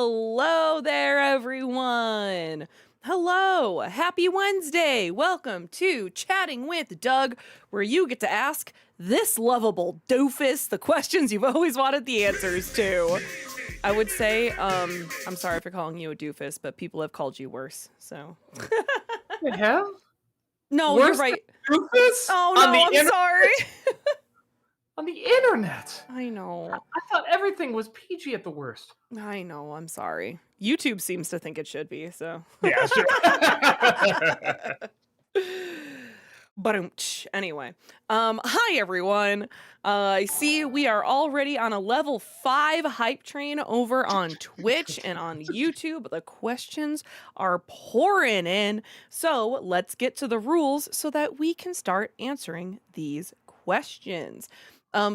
Hello there, everyone. Hello. Happy Wednesday. Welcome to Chatting with Doug, where you get to ask this lovable doofus the questions you've always wanted the answers to. I would say, I'm sorry for calling you a doofus, but people have called you worse, so. The hell? No, Worse you're right. than doofus? Oh, On no, the I'm internet? sorry. On the internet? I know. I thought everything was PG at the worst. I know. I'm sorry. YouTube seems to think it should be, so. Yeah, sure. But anyway, hi everyone. I see we are already on a level 5 hype train over on Twitch and on YouTube. The questions are pouring in. So let's get to the rules so that we can start answering these questions.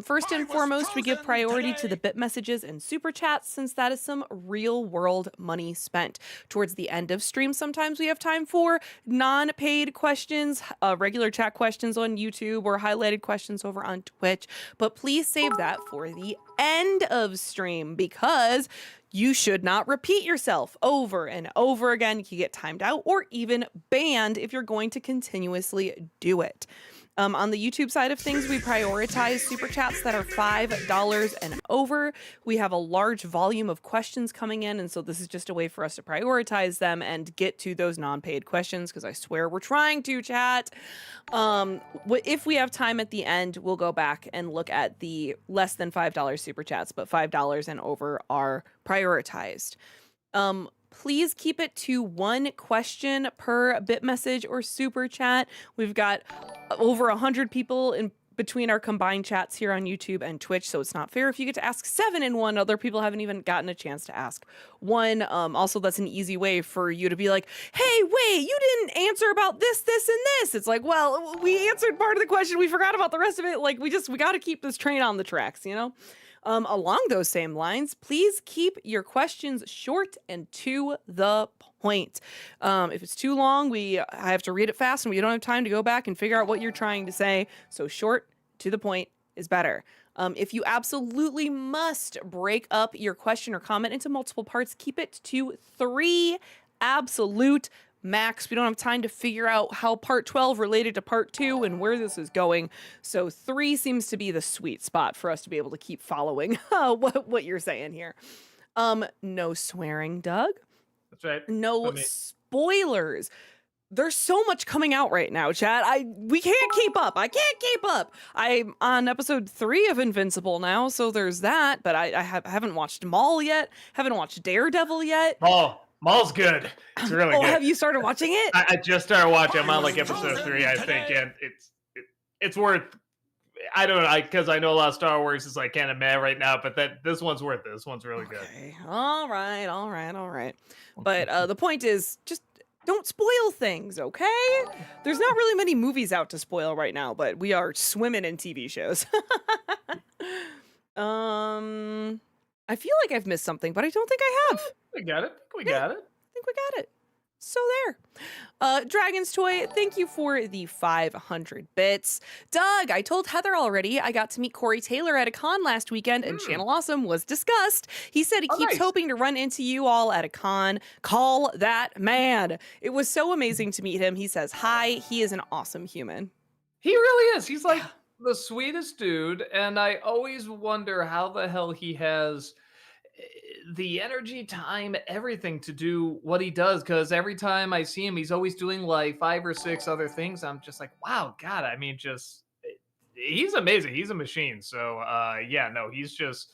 First and foremost, we give priority to the bit messages and super chats since that is some real world money spent. Towards the end of stream, sometimes we have time for non-paid questions, regular chat questions on YouTube or highlighted questions over on Twitch. But please save that for the end of stream because you should not repeat yourself over and over again. You can get timed out or even banned if you're going to continuously do it. On the YouTube side of things, we prioritize super chats that are $5 and over. We have a large volume of questions coming in, and so this is just a way for us to prioritize them and get to those non-paid questions, because I swear we're trying to, chat. If we have time at the end, we'll go back and look at the less than $5 super chats, but $5 and over are prioritized. Please keep it to one question per bit message or super chat. We've got over 100 people in between our combined chats here on YouTube and Twitch, so it's not fair if you get to ask 7 in one. Other people haven't even gotten a chance to ask one. Also, that's an easy way for you to be like, hey, wait, you didn't answer about this, this, and this. It's like, well, we answered part of the question. We forgot about the rest of it. Like, we got to keep this train on the tracks, you know? Along those same lines, please keep your questions short and to the point. If it's too long, I have to read it fast and we don't have time to go back and figure out what you're trying to say. So short, to the point is better. If you absolutely must break up your question or comment into multiple parts, keep it to 3 absolute max. We don't have time to figure out how part 12 related to part 2 and where this is going. So 3 seems to be the sweet spot for us to be able to keep following what you're saying here. No swearing, Doug. That's right. No spoilers. There's so much coming out right now, chat. We can't keep up. I can't keep up. I'm on episode 3 of Invincible now, so there's that. But I haven't watched Maul yet. Haven't watched Daredevil yet. Maul's good. It's really good. Have you started watching it? I just started watching. I'm on like episode 3, I think, and it's worth. I don't know, because I know a lot of Star Wars is like kind of meh right now, but this one's worth it. This one's really good. All right. But the point is, just don't spoil things, okay? There's not really many movies out to spoil right now, but we are swimming in TV shows. I feel like I've missed something, but I don't think I have. We got it. I think we got it. So there. Dragon's Toy, thank you for the 500 bits. Doug, I told Heather already I got to meet Corey Taylor at a con last weekend and Channel Awesome was discussed. He said he keeps hoping to run into you all at a con. Call that man. It was so amazing to meet him. He says hi. He is an awesome human. He really is. He's like the sweetest dude, and I always wonder how the hell he has the energy, time, everything to do what he does, because every time I see him, he's always doing like 5 or 6 other things. I'm just like, wow, God, I mean, he's amazing. He's a machine. So he's just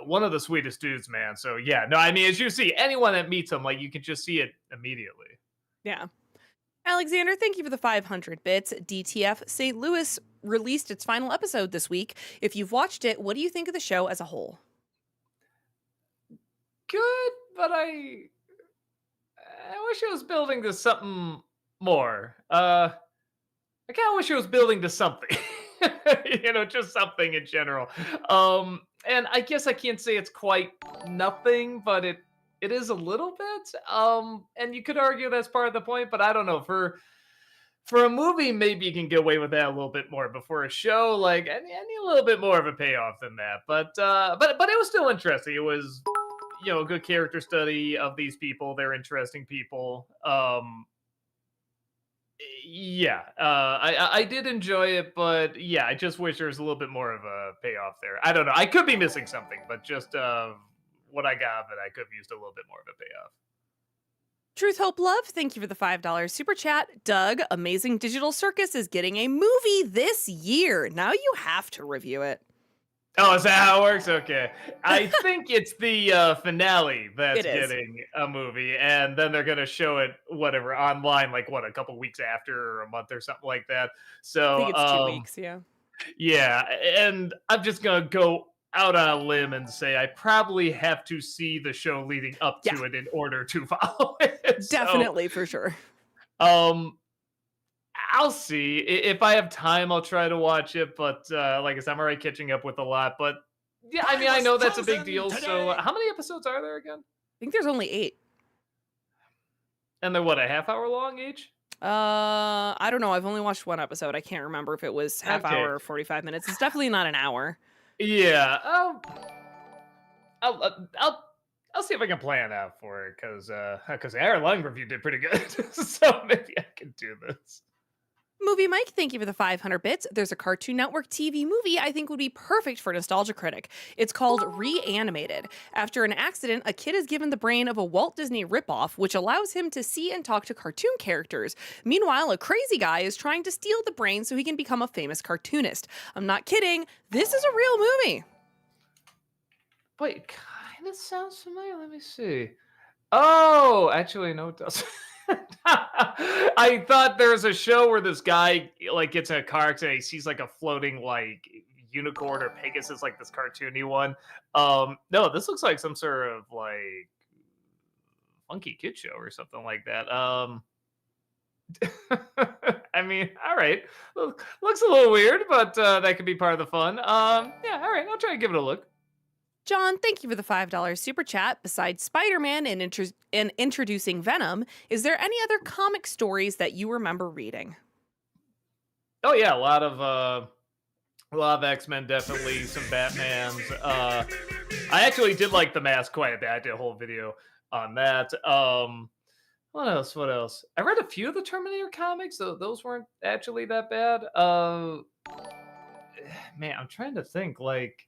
one of the sweetest dudes, man. So yeah, no, I mean, as you see, anyone that meets him, like, you can just see it immediately. Yeah. Alexander, thank you for the 500 bits. DTF St. Louis released its final episode this week. If you've watched it, what do you think of the show as a whole? Good, but I wish it was building to something more. I kind of wish it was building to something. Just something in general. And I guess I can't say it's quite nothing, but it is a little bit. And you could argue that's part of the point, but I don't know. For a movie, maybe you can get away with that a little bit more. But for a show, like, I need a little bit more of a payoff than that. But it was still interesting. It was a good character study of these people. They're interesting people. Yeah, I did enjoy it, but yeah, I just wish there was a little bit more of a payoff there. I don't know. I could be missing something, but just what I got, but I could have used a little bit more of a payoff. Truth, Hope, Love, thank you for the $5 super chat. Doug, Amazing Digital Circus is getting a movie this year. Now you have to review it. Oh, is that how it works? Okay. I think it's the finale that's It is. getting a movie, and then they're going to show it, whatever, online, like what, a couple weeks after or a month or something like that. I think So, it's 2 weeks, yeah. yeah, and I'm just going to go out on a limb and say I probably have to see the show leading up Yeah, to it in order to follow it. So, definitely, for sure. um, I'll see. If I have time, I'll try to watch it. But like I said, I'm already catching up with a lot. But yeah, I mean, I know that's a big deal. So how many episodes are there again? I think there's only 8. And they're what, a half hour long each? I don't know. I've only watched one episode. I can't remember if it was half Okay. hour or 45 minutes. It's definitely not an hour. Yeah. I'll see if I can plan out for it because Aaron Lung review did pretty good. So maybe I can do this. Movie Mike, thank you for the 500 bits. There's a Cartoon Network TV movie I think would be perfect for Nostalgia Critic. It's called Reanimated. After an accident, a kid is given the brain of a Walt Disney ripoff, which allows him to see and talk to cartoon characters. Meanwhile, a crazy guy is trying to steal the brain so he can become a famous cartoonist. I'm not kidding. This is a real movie. Wait, it kind of sounds familiar. Let me see. Oh, actually, no, it doesn't. I thought there was a show where this guy like gets in a car accident. He sees like a floating like unicorn or Pegasus, like this cartoony one. No, this looks like some sort of like funky kid show or something like that. I mean, all right, looks a little weird, but that could be part of the fun. Yeah, all right, I'll try to give it a look. John, thank you for the $5 super chat. Besides Spider-Man and introducing Venom, is there any other comic stories that you remember reading? Oh yeah, a lot of X-Men, definitely some Batmans. I actually did like the Mask quite a bit. I did a whole video on that. What else? What else? I read a few of the Terminator comics, though those weren't actually that bad. Man, I'm trying to think. Like,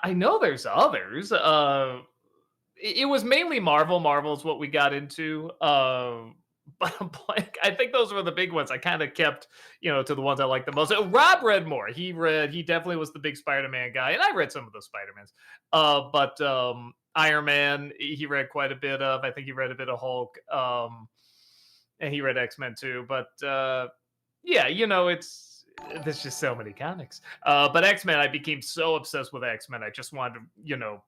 I know there's others. It was mainly Marvel. Marvel's what we got into. But I'm like, I think those were the big ones. I kind of kept, to the ones I liked the most. Rob read more. He definitely was the big Spider-Man guy, and I read some of the Spider-Mans. But Iron Man, he read quite a bit of. I think he read a bit of Hulk. And he read X-Men too. But yeah, there's just so many comics. But X-Men, I became so obsessed with X-Men. I just wanted to,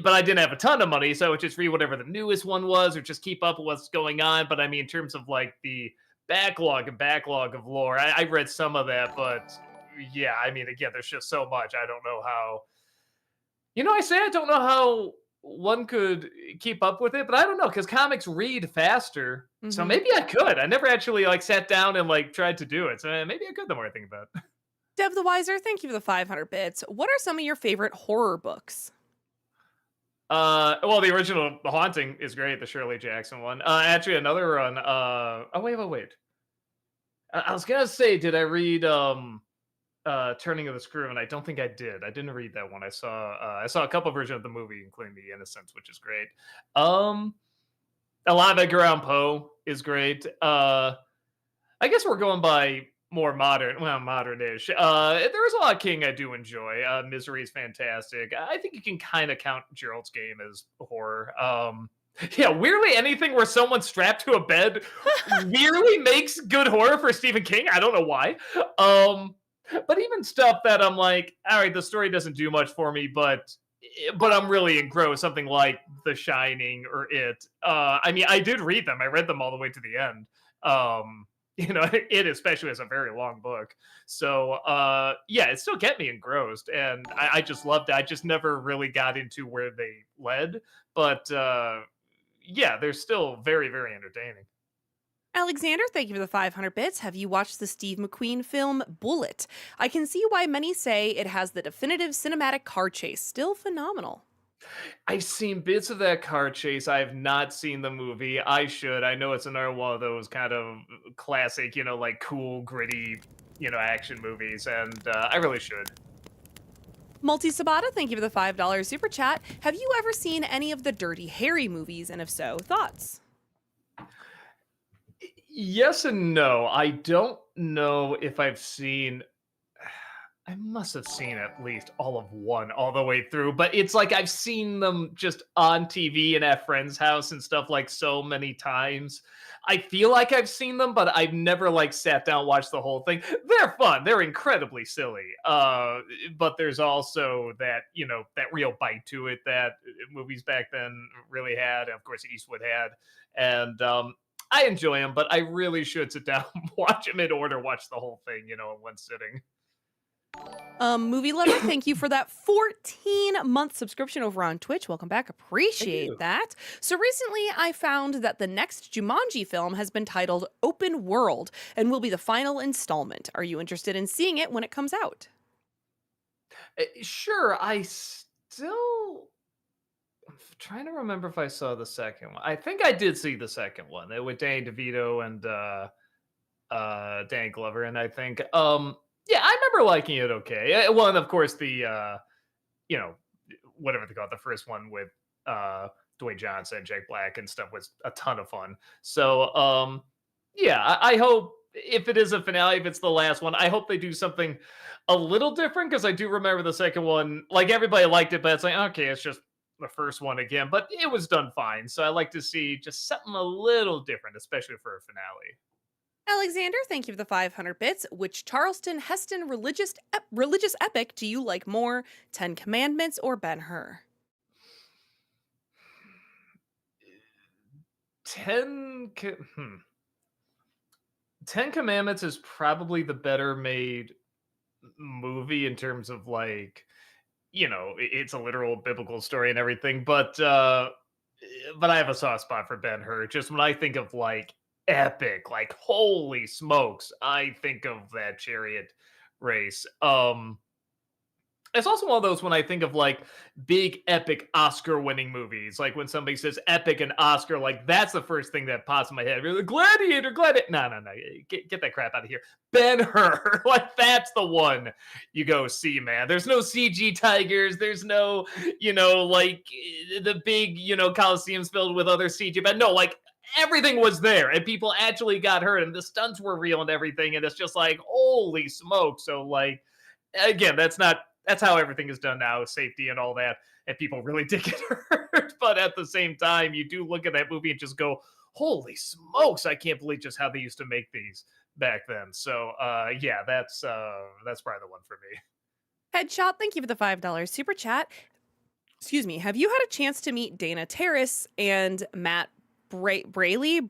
but I didn't have a ton of money, so I would just read whatever the newest one was or just keep up with what's going on. But I mean, in terms of like the backlog of lore, I read some of that, but yeah, I mean, again, there's just so much. I don't know how, I don't know how one could keep up with it, but I don't know because comics read faster. So Mm-hmm. maybe I could. I never actually like sat down and like tried to do it. So maybe I could the more I think about it. Dev the Wiser, thank you for the 500 bits. What are some of your favorite horror books? Well, the original The Haunting is great, the Shirley Jackson one. Actually, another one. Oh wait. I was gonna say, did I read Turning of the Screw? And I don't think I did. I didn't read that one. I saw a couple versions of the movie, including The Innocents, which is great. A lot of Edgar Allan Poe is great. I guess we're going by more modern, well, modern-ish. There's a lot of King I do enjoy. Misery is fantastic. I think you can kind of count Gerald's Game as horror. Yeah, weirdly, anything where someone's strapped to a bed weirdly makes good horror for Stephen King. I don't know why. But even stuff that I'm like, all right, the story doesn't do much for me, but I'm really engrossed. Something like The Shining or It. I mean, I did read them. I read them all the way to the end. It especially is a very long book. So yeah, it still kept me engrossed, and I just loved it. I just never really got into where they led, but yeah, they're still very, very entertaining. Alexander, thank you for the 500 bits. Have you watched the Steve McQueen film Bullet? I can see why many say it has the definitive cinematic car chase. Still phenomenal. I've seen bits of that car chase. I have not seen the movie. I should. I know it's another one of those kind of classic, like cool, gritty, action movies, and I really should. Multi Sabata, thank you for the $5 super chat. Have you ever seen any of the Dirty Harry movies? And if so, thoughts? Yes and no. I don't know if I've seen I must have seen at least all of one all the way through, but it's like I've seen them just on TV and at friends' house and stuff like so many times. I feel like I've seen them, but I've never like sat down and watched the whole thing. They're fun. They're incredibly silly. But there's also that, that real bite to it that movies back then really had, and of course Eastwood had. And I enjoy them, but I really should sit down and watch them in order, watch the whole thing, in one sitting. Movie Lover, thank you for that 14-month subscription over on Twitch. Welcome back. Thank Appreciate you. that. So recently I found that the next Jumanji film has been titled Open World and will be the final installment. Are you interested in seeing it when it comes out? Sure, I'm trying to remember if I saw the second one. I think I did see the second one with Danny DeVito and Danny Glover, and I think yeah, I remember liking it okay. Well, and of course the you know whatever they call it, the first one with Dwayne Johnson, Jake Black, and stuff was a ton of fun. So yeah, I hope if it is a finale, if it's the last one, I hope they do something a little different because I do remember the second one. Like everybody liked it, but it's like okay, it's just the first one again, but it was done fine. So I like to see just something a little different, especially for a finale. Alexander, thank you for the 500 bits. Which Charleston Heston religious epic do you like more, Ten Commandments or Ben-Hur? 10 10 Commandments is probably the better made movie in terms of like, it's a literal biblical story and everything, but I have a soft spot for Ben-Hur. Just when I think of like epic, like holy smokes, I think of that chariot race. It's also one of those when I think of like big epic Oscar winning movies. Like when somebody says epic and Oscar, like that's the first thing that pops in my head. Really, Gladiator, Gladiator. No, no, no. Get that crap out of here. Ben Hur. Like that's the one you go see, man. There's no CG tigers. There's no, like the big, Coliseums filled with other CG. But no, like everything was there and people actually got hurt and the stunts were real and everything. And it's just like, holy smoke. So like, again, that's how everything is done now, safety and all that. And people really did get hurt. But at the same time, you do look at that movie and just go, holy smokes, I can't believe just how they used to make these back then. So yeah, that's probably the one for me. Headshot, thank you for the $5 super chat. Excuse me. Have you had a chance to meet Dana Terrace and Matt Brayley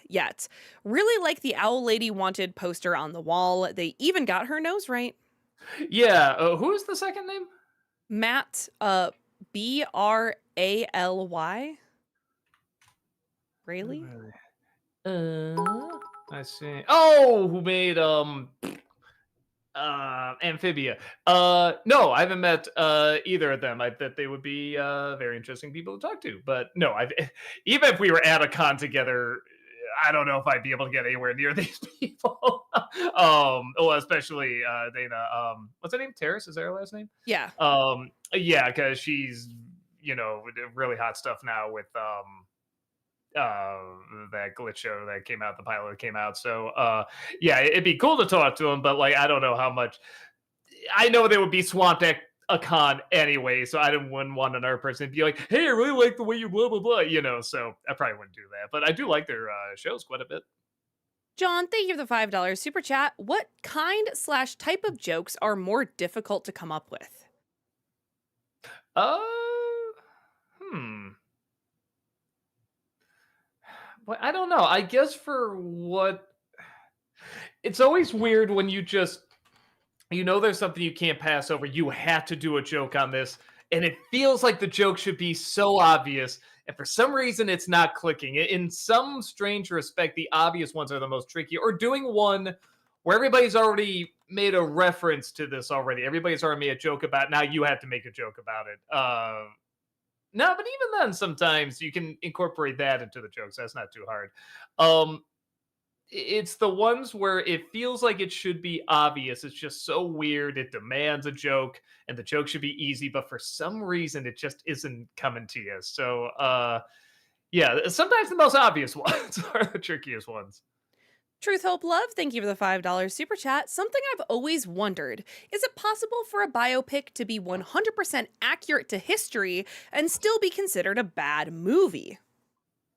yet? Really like the Owl Lady Wanted poster on the wall. They even got her nose right. Yeah, who is the second name? Matt, Brally. Brayley? I see. Oh, who made Amphibia. No, I haven't met either of them. I bet they would be very interesting people to talk to. But no, I've even if we were at a con together, I don't know if I'd be able to get anywhere near these people. Well, especially Dana. What's her name? Terrace, is that her last name? Yeah. Yeah, because she's really hot stuff now with that glitch show that came out, the pilot that came out. So yeah, it'd be cool to talk to him, but like I don't know how much. I know they would be swamped at a con anyway, so wouldn't want another person to be like, hey, I really like the way you blah blah blah, so I probably wouldn't do that. But I do like their shows quite a bit. John, thank you for the $5 super chat. What kind/type of jokes are more difficult to come up with? Uh hmm. Well, I don't know. I guess for what it's always weird when you just there's something you can't pass over. You have to do a joke on this. And it feels like the joke should be so obvious. And for some reason, it's not clicking. In some strange respect, the obvious ones are the most tricky. Or doing one where everybody's already made a reference to this already. Everybody's already made a joke about it. Now you have to make a joke about it. No, but even then, sometimes you can incorporate that into the jokes. That's not too hard. Um, it's the ones where it feels like it should be obvious. It's just so weird. It demands a joke, and the joke should be easy, but for some reason, it just isn't coming to you. So, yeah, sometimes the most obvious ones are the trickiest ones. Truth, Hope, Love, thank you for the $5 super chat. Something I've always wondered, is it possible for a biopic to be 100% accurate to history and still be considered a bad movie?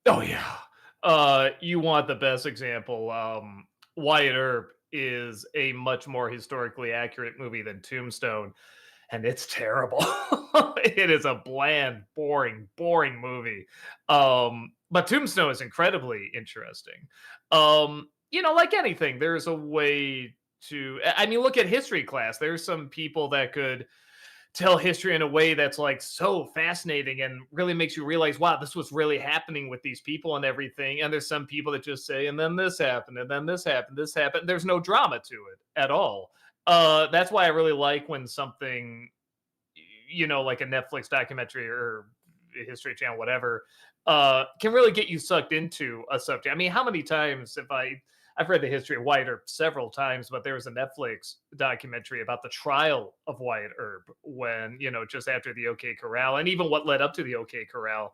Oh yeah. You want the best example. Wyatt Earp is a much more historically accurate movie than Tombstone, and it's terrible. It is a bland, boring movie. But Tombstone is incredibly interesting. Like anything, there's a way to. I mean, look at history class. There's some people that could tell history in a way that's like so fascinating and really makes you realize, wow, this was really happening with these people and everything. And there's some people that just say, and then this happened, and then this happened, this happened. There's no drama to it at all. That's why I really like when something, like a Netflix documentary or a History Channel, whatever, can really get you sucked into a subject. I mean, how many times have I've read the history of Wyatt Earp several times, but there was a Netflix documentary about the trial of Wyatt Earp when, just after the OK Corral and even what led up to the OK Corral.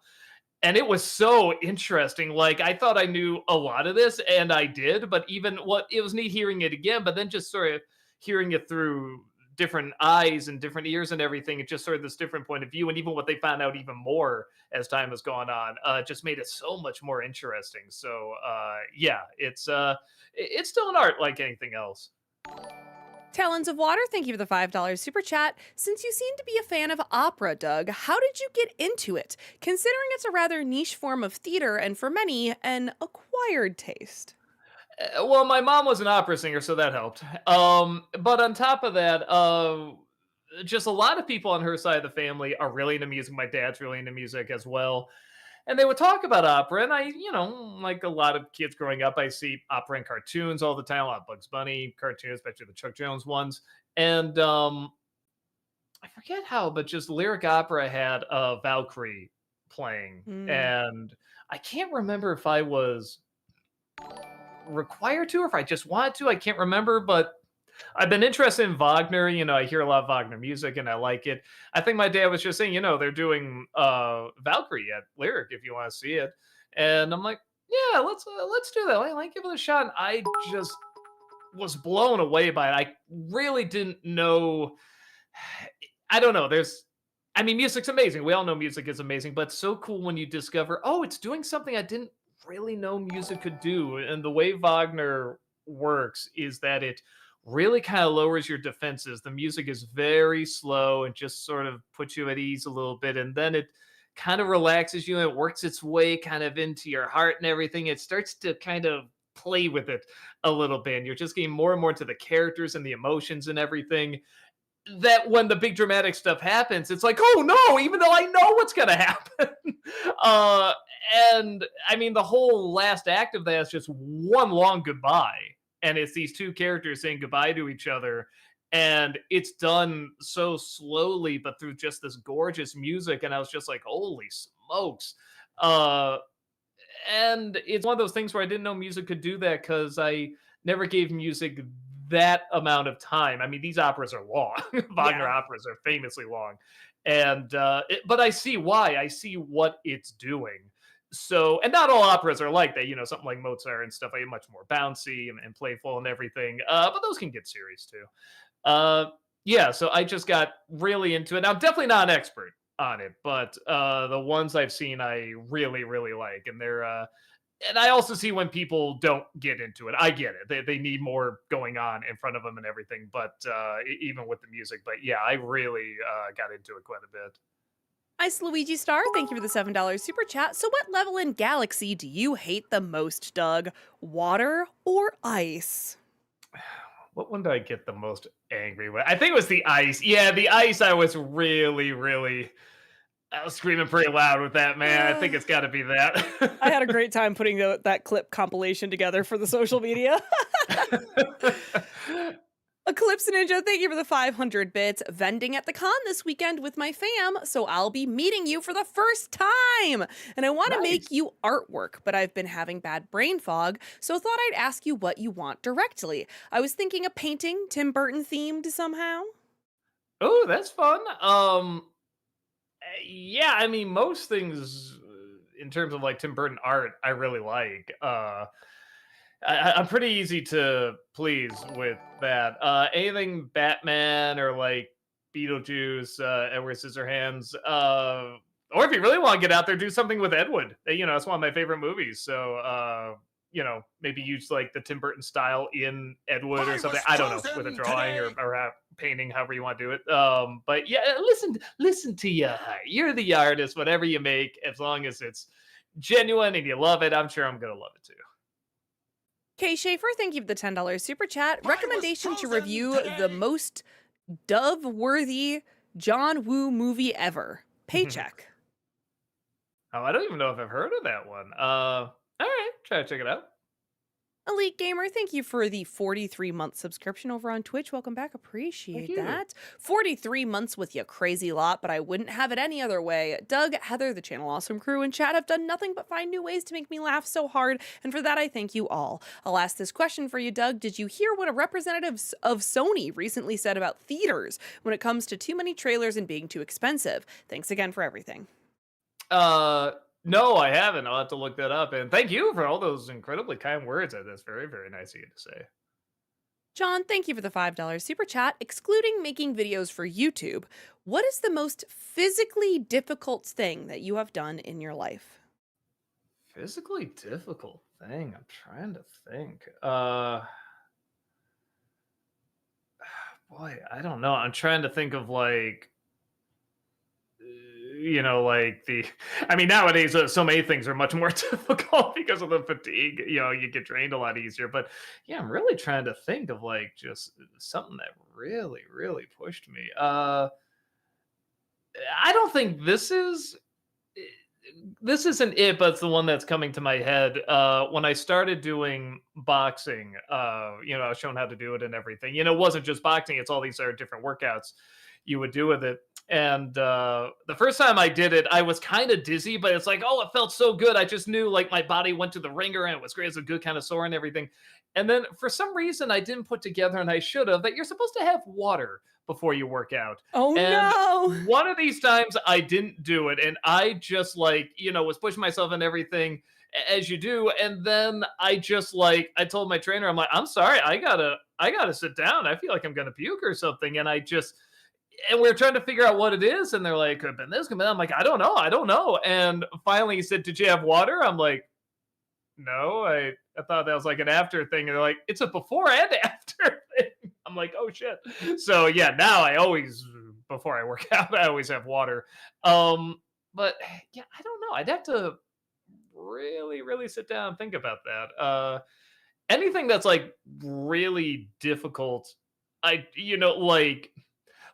And it was so interesting. Like, I thought I knew a lot of this, and I did, but even what it was neat hearing it again, but then just sort of hearing it through different eyes and different ears and everything, it just sort of this different point of view. And even what they found out even more as time has gone on, just made it so much more interesting. So, yeah, it's still an art like anything else. Talons of Water, thank you for the $5 super chat. Since you seem to be a fan of opera, Doug, how did you get into it? Considering it's a rather niche form of theater and for many, an acquired taste. Well, my mom was an opera singer, so that helped. But on top of that, just a lot of people on her side of the family are really into music. My dad's really into music as well. And they would talk about opera. And I, like a lot of kids growing up, I see opera in cartoons all the time, a lot of Bugs Bunny cartoons, especially the Chuck Jones ones. And I forget how, but just lyric opera had Valkyrie playing. Mm. And I can't remember if I was required to or if I just wanted to. I can't remember, but I've been interested in Wagner. I hear a lot of Wagner music and I like it. I think my dad was just saying, they're doing Valkyrie at Lyric if you want to see it. And I'm like, yeah, let's do that. Like give it a shot. And I just was blown away by it. I really didn't know. I don't know. Music's amazing. We all know music is amazing, but it's so cool when you discover, oh, it's doing something I didn't really know music could do. And the way Wagner works is that it really kind of lowers your defenses. The music is very slow and just sort of puts you at ease a little bit. And then it kind of relaxes you and it works its way kind of into your heart and everything. It starts to kind of play with it a little bit. And you're just getting more and more to the characters and the emotions and everything. That when the big dramatic stuff happens, it's like, oh no, even though I know what's gonna happen. uh, and I mean, the whole last act of that is just one long goodbye, and it's these two characters saying goodbye to each other, and it's done so slowly, but through just this gorgeous music, and I was just like, holy smokes. Uh, and it's one of those things where I didn't know music could do that because I never gave music that amount of time. I mean, these operas are long. Wagner Yeah. operas are famously long, and but I see why. I see what it's doing. So, and not all operas are like that. Something like Mozart and stuff. Like much more bouncy and playful and everything. But those can get serious too. Uh, yeah. So I just got really into it. Now, I'm definitely not an expert on it, but the ones I've seen, I really, really like, and they're and I also see when people don't get into it. I get it. They need more going on in front of them and everything, but even with the music. But yeah, I really got into it quite a bit. Ice Luigi Star, thank you for the $7 super chat. So, what level in Galaxy do you hate the most, Doug? Water or ice? What one did I get the most angry with? I think it was the ice. Yeah, the ice. I was really, really. I was screaming pretty loud with that, man. I think it's got to be I had a that. great time putting that clip compilation together for the social media. Eclipse Ninja, thank you for the 500 bits. Vending at the con this weekend with my fam, so I'll be meeting you for the first time. And I want to make Nice. you artwork, but I've been having bad brain fog, so thought I'd ask you what you want directly. I was thinking a painting, Tim Burton themed somehow. Oh, that's fun. Yeah, I mean, most things in terms of like Tim Burton art, I really like. I'm pretty easy to please with that. Anything Batman or like Beetlejuice, Edward Scissorhands, or if you really want to get out there, do something with Edward. That's one of my favorite movies. So, maybe use like the Tim Burton style in Edward or I something. was I don't know, with a chosen drawing today. or painting, however you want to do it. But yeah, listen to your heart. You're the artist. Whatever you make, as long as it's genuine and you love it, I'm sure I'm gonna love it too. Kay Schaefer, thank you for the $10 super chat. I was Recommendation to chosen review the today. most dove-worthy John Woo movie ever. Paycheck. Oh, I don't even know if I've heard of that one. All right, try to check it out. Elite Gamer, thank you for the 43-month subscription over on Twitch. Welcome back. Thank Appreciate you. that. 43 months with you crazy lot, but I wouldn't have it any other way. Doug, Heather, the channel awesome crew, and chat have done nothing but find new ways to make me laugh so hard, and for that I thank you all. I'll ask this question for you, Doug. Did you hear what a representative of Sony recently said about theaters when it comes to too many trailers and being too expensive? Thanks again for everything. No, I haven't. I'll have to look that up. And thank you for all those incredibly kind words. That's very, very nice of you to say. John, thank you for the $5 super chat. Excluding making videos for YouTube, what is the most physically difficult thing that you have done in your life? Physically difficult thing. I'm trying to think. Boy, I don't know. I'm trying to think of like like I mean, nowadays, so many things are much more difficult because of the fatigue. You get drained a lot easier. But yeah, I'm really trying to think of like just something that really, really pushed me. I don't think this isn't it, but it's the one that's coming to my head. When I started doing boxing, I was shown how to do it and everything. It wasn't just boxing; it's all these other different workouts you would do with it. And the first time I did it, I was kind of dizzy, but it's like, oh, it felt so good. I just knew like my body went to the ringer and it was great. It's a good kind of sore and everything. And then for some reason, I didn't put together, and I should have, that you're supposed to have water before you work out. Oh And no! one of these times I didn't do it, and I just like, was pushing myself and everything as you do. And then I just like, I told my trainer, I'm like, I'm sorry, I gotta sit down. I feel like I'm gonna puke or something. And we're trying to figure out what it is. And they're like, could have been this, could have been that. I'm like, I don't know. And finally he said, did you have water? I'm like, no, I thought that was like an after thing. And they're like, it's a before and after thing. I'm like, oh shit. So yeah, now I always, before I work out, I always have water. But yeah, I don't know. I'd have to really, really sit down and think about that. Anything that's like really difficult, I,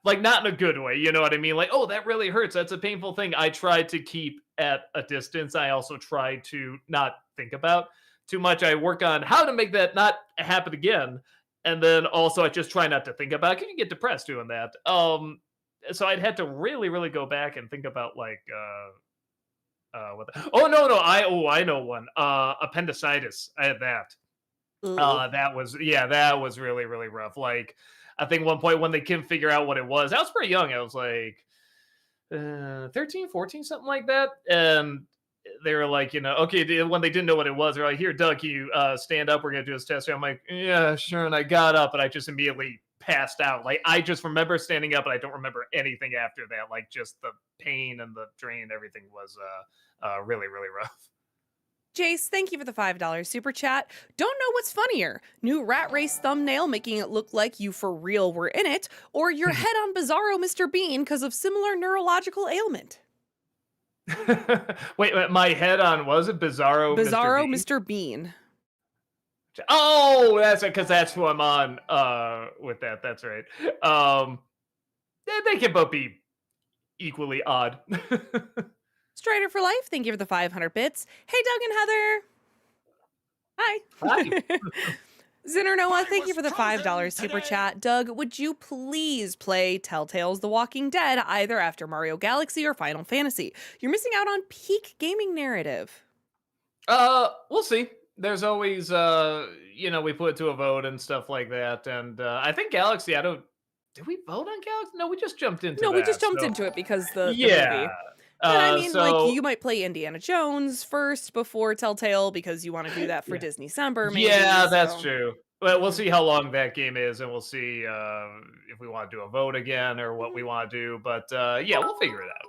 like not in a good way, you know what I mean? Like, oh, that really hurts. That's a painful thing. I try to keep at a distance. I also try to not think about too much. I work on how to make that not happen again. And then also I just try not to think about it. 'Cause you get depressed doing that. So I'd had to really, really go back and think about like oh no, I know one. Appendicitis. I had that. Ugh. That was really, really rough. Like, I think one point when they couldn't figure out what it was, I was pretty young. I was like 13, 14, something like that. And they were like, okay, when they didn't know what it was, they're like, here, Doug, can you stand up? We're going to do this test. I'm like, yeah, sure. And I got up and I just immediately passed out. Like, I just remember standing up and I don't remember anything after that. Like, just the pain and the drain and everything was really, really rough. Jace, thank you for the $5 super chat. Don't know what's funnier, new Rat Race thumbnail making it look like you for real were in it, or your head on Bizarro Mr. Bean because of similar neurological ailment. Wait, my head on, was it Bizarro Bizarro Mr. Mr. Bean. Oh, that's it, because that's who I'm on with that. That's right. They can both be equally odd. Strider for Life, thank you for the 500 bits. Hey, Doug and Heather. Hi. Hi. Zinner Noah, I thank you was for the $5 frozen super today. chat. Doug, would you please play Telltale's The Walking Dead either after Mario Galaxy or Final Fantasy? You're missing out on peak gaming narrative. We'll see. There's always, we put it to a vote and stuff like that. And I think Galaxy, I don't. Did we vote on Galaxy? No, we just jumped into No, we just that. jumped So into it because the yeah. movie. And I mean, like, So you might play Indiana Jones first before Telltale because you want to do that for yeah, Disney December, maybe. yeah, that's So, true. But we'll mhm, see how long that game is, and we'll see if we want to do a vote again or what mhm. we want to do. But yeah, we'll figure it out.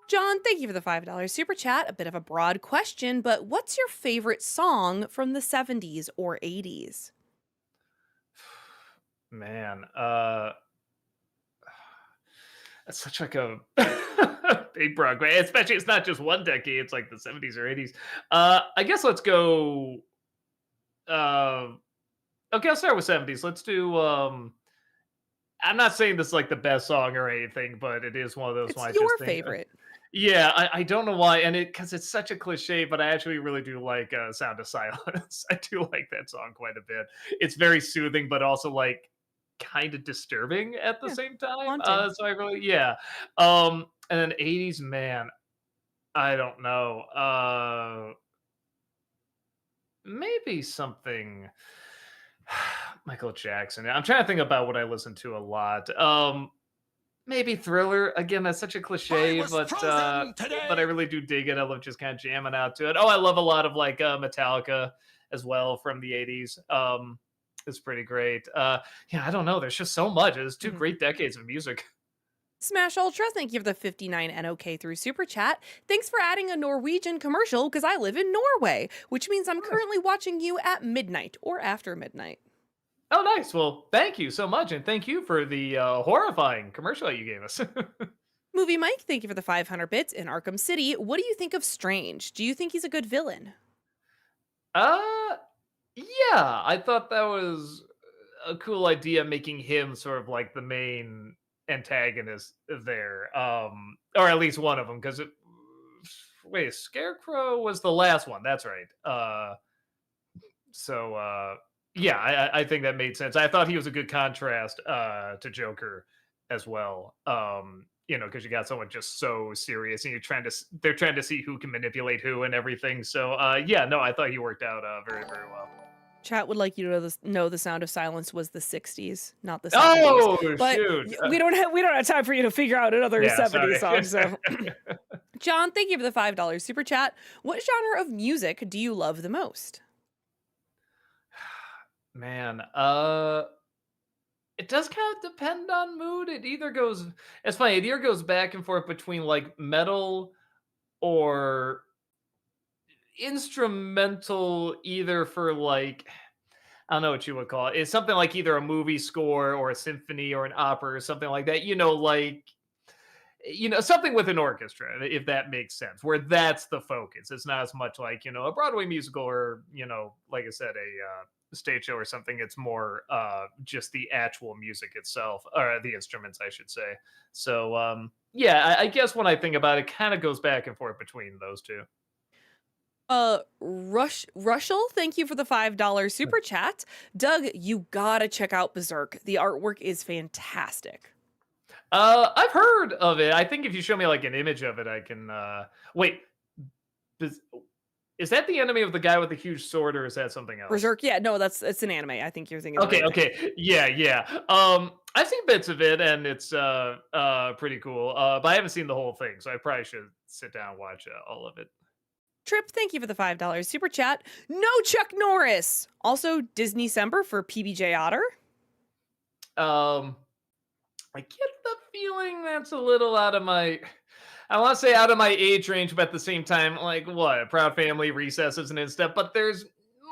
John, thank you for the $5 super chat. A bit of a broad question, but what's your favorite song from the 70s or 80s? Man, that's such like a big Broadway, especially it's not just one decade, it's like the 70s or 80s. I guess let's go uh okay, I'll start with 70s. Let's do I'm not saying this is like the best song or anything, but it is one of those It's ones I just your think favorite. yeah, I don't know why, and it because it's such a cliche, but I actually really do like Sound of Silence. I do like that song quite a bit. It's very soothing, but also like kind of disturbing at the Yeah, same time. haunting. So I really, yeah. And then 80s, man, I don't know. Maybe something Michael Jackson. I'm trying to think about what I listen to a lot. Maybe Thriller. Again, that's such a I cliche, was frozen but I today. really do dig it. I love just kind of jamming out to it. Oh, I love a lot of like Metallica as well from the 80s. It's pretty great. Yeah, I don't know. There's just so much. It's two Mhm. great decades of music. Smash Ultra, thank you for the 59 NOK through Super Chat. Thanks for adding a Norwegian commercial because I live in Norway, which means I'm Nice. currently watching you at midnight or after midnight. Oh, nice. Well, thank you so much, and thank you for the horrifying commercial that you gave us. Movie Mike, thank you for the 500 bits in Arkham City. What do you think of Strange? Do you think he's a good villain? uh, yeah, I thought that was a cool idea, making him sort of like the main antagonist there, or at least one of them. Because wait, Scarecrow was the last one. That's right. So yeah, I think that made sense. I thought he was a good contrast to Joker as well. Because you got someone just so serious, and they're trying to see who can manipulate who and everything. So yeah, no, I thought he worked out very very well. Chat would like you to know the Sound of Silence was the 60s, not the 70s. Oh But shoot! we don't have time for you to figure out another Yeah, 70s sorry. song. So, John, thank you for the $5 super chat. What genre of music do you love the most? Man, it does kind of depend on mood. It's funny, it either goes back and forth between like metal or instrumental, either for like, I don't know what you would call it. It's something like either a movie score or a symphony or an opera or something like that. Something with an orchestra, if that makes sense, where that's the focus. It's not as much like, a Broadway musical or, like I said, a stage show or something. It's more just the actual music itself, or the instruments, I should say. So, yeah, I guess when I think about it, kind of goes back and forth between those two. Rushel, thank you for the $5 super chat. Doug, you gotta check out Berserk. The artwork is fantastic. I've heard of it. I think if you show me like an image of it, I can. Wait, is, is that the enemy of the guy with the huge sword, or is that something else? Berserk, yeah, no, it's an anime. I think you're thinking the Okay, right thing. okay, yeah, yeah. I've seen bits of it, and it's pretty cool. But I haven't seen the whole thing, so I probably should sit down and watch all of it. Trip, thank you for the $5 super chat. No Chuck Norris. Also, Disney Semper for PBJ Otter. Um, I get the feeling that's a little out of my. I want to say out of my age range, but at the same time, like what? Proud Family, Recesses, and stuff. But there's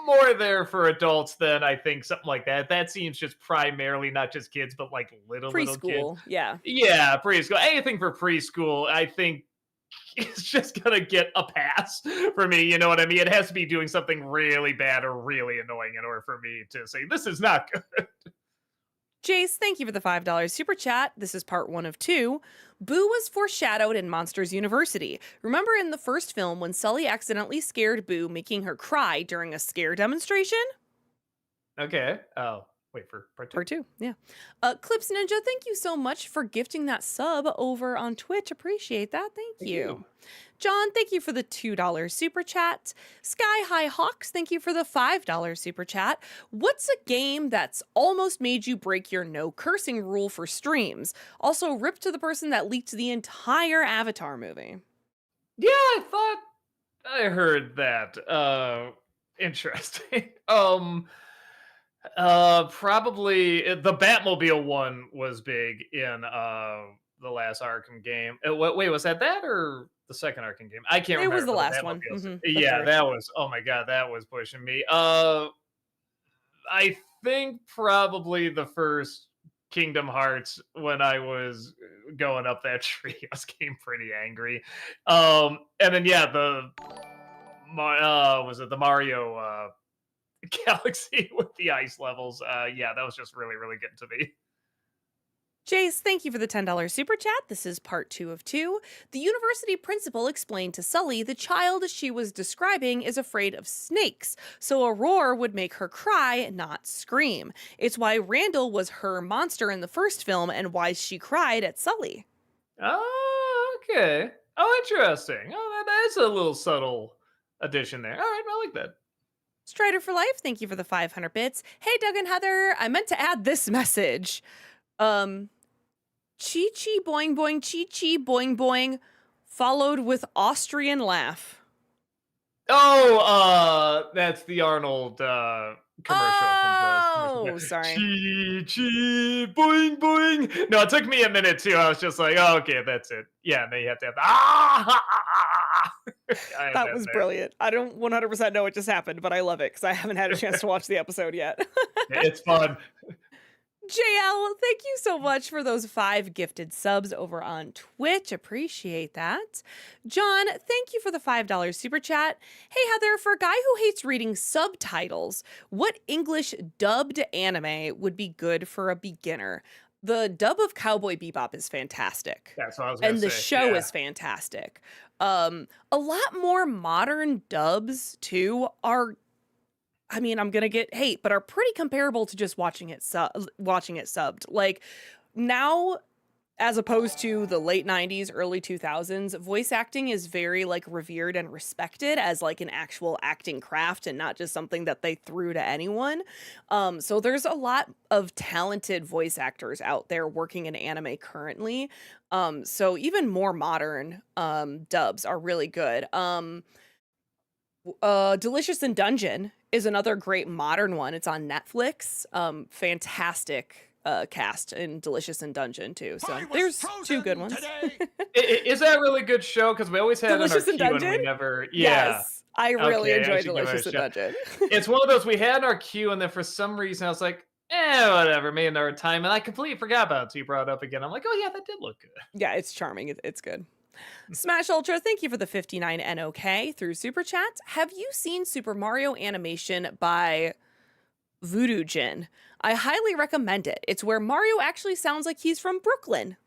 more there for adults than I think something like that. That seems just primarily not just kids, but like little kids. Preschool, yeah. Yeah, preschool. Anything for preschool, I think it's just gonna get a pass for me. You know what I mean? It has to be doing something really bad or really annoying in order for me to say this is not good. Jace, thank you for the $5 super chat. This is part 1 of 2. Boo was foreshadowed in Monsters University. Remember in the first film when Sully accidentally scared Boo, making her cry during a scare demonstration? Okay. Oh, wait for part two. Part two, yeah. Clips Ninja, thank you so much for gifting that sub over on Twitch. Appreciate that. Thank Thank you. you. John, thank you for the $2 super chat. Sky High Hawks, thank you for the $5 super chat. What's a game that's almost made you break your no cursing rule for streams? Also, rip to the person that leaked the entire Avatar movie. Yeah, I thought I heard that. Interesting. Probably the Batmobile one was big in the last Arkham game. Wait, was that or the second Arkham game? I can't It was remember. the But the last one. Batmobiles, The yeah, third. that was. Oh my god, that was pushing me. I think probably the first Kingdom Hearts when I was going up that tree. I was getting pretty angry. And then yeah, was it the Mario Galaxy with the ice levels? Yeah, that was just really, really getting to me. Jace, thank you for the $10 super chat. This is part 2 of 2. The university principal explained to Sully the child she was describing is afraid of snakes, so a roar would make her cry, not scream. It's why Randall was her monster in the first film and why she cried at Sully. Oh, okay. Oh, interesting. Oh, that is a little subtle addition there. All right, I like that. Strider for Life, thank you for the 500 bits. Hey, Doug and Heather, I meant to add this message. Chi chi boing boing, chi chi boing boing, followed with Austrian laugh. Oh, that's the Arnold commercial. Oh, sorry. Chee chee boing boing. No, it took me a minute too. I was just like, oh, okay, that's it. Yeah, and then you have to have the I have That was there. brilliant. I don't 100% know what just happened, but I love it because I haven't had a chance to watch the episode yet. It's fun. JL, thank you so much for those 5 gifted subs over on Twitch. Appreciate that. John, thank you for the $5 super chat. Hey, Heather, for a guy who hates reading subtitles, what English dubbed anime would be good for a beginner? The dub of Cowboy Bebop is fantastic. That's what I was going to And say. the show Yeah. is fantastic. A lot more modern dubs, too, are I'm gonna get hate, but are pretty comparable to just watching it subbed. Like now, as opposed to the late 90s, early 2000s, voice acting is very like revered and respected as like an actual acting craft and not just something that they threw to anyone. So there's a lot of talented voice actors out there working in anime currently. So even more modern dubs are really good. Delicious in Dungeon is another great modern one. It's on Netflix. Fantastic cast in Delicious in Dungeon too. So there's 2 good ones. Is that a really good show? Because we always had Delicious in in our queue and Dungeon? we never. Yeah. Yes. I really Okay, I enjoy should give it a Delicious in shot. Dungeon. It's one of those we had in our queue, and then for some reason I was like, whatever, maybe another time. And I completely forgot about it until you brought it up again. I'm like, oh yeah, that did look good. Yeah, it's charming. It's good. Smash Ultra, thank you for the 59 NOK through Super Chat. Have you seen Super Mario Animation by Voodoo Jin? I highly recommend it. It's where Mario actually sounds like he's from Brooklyn.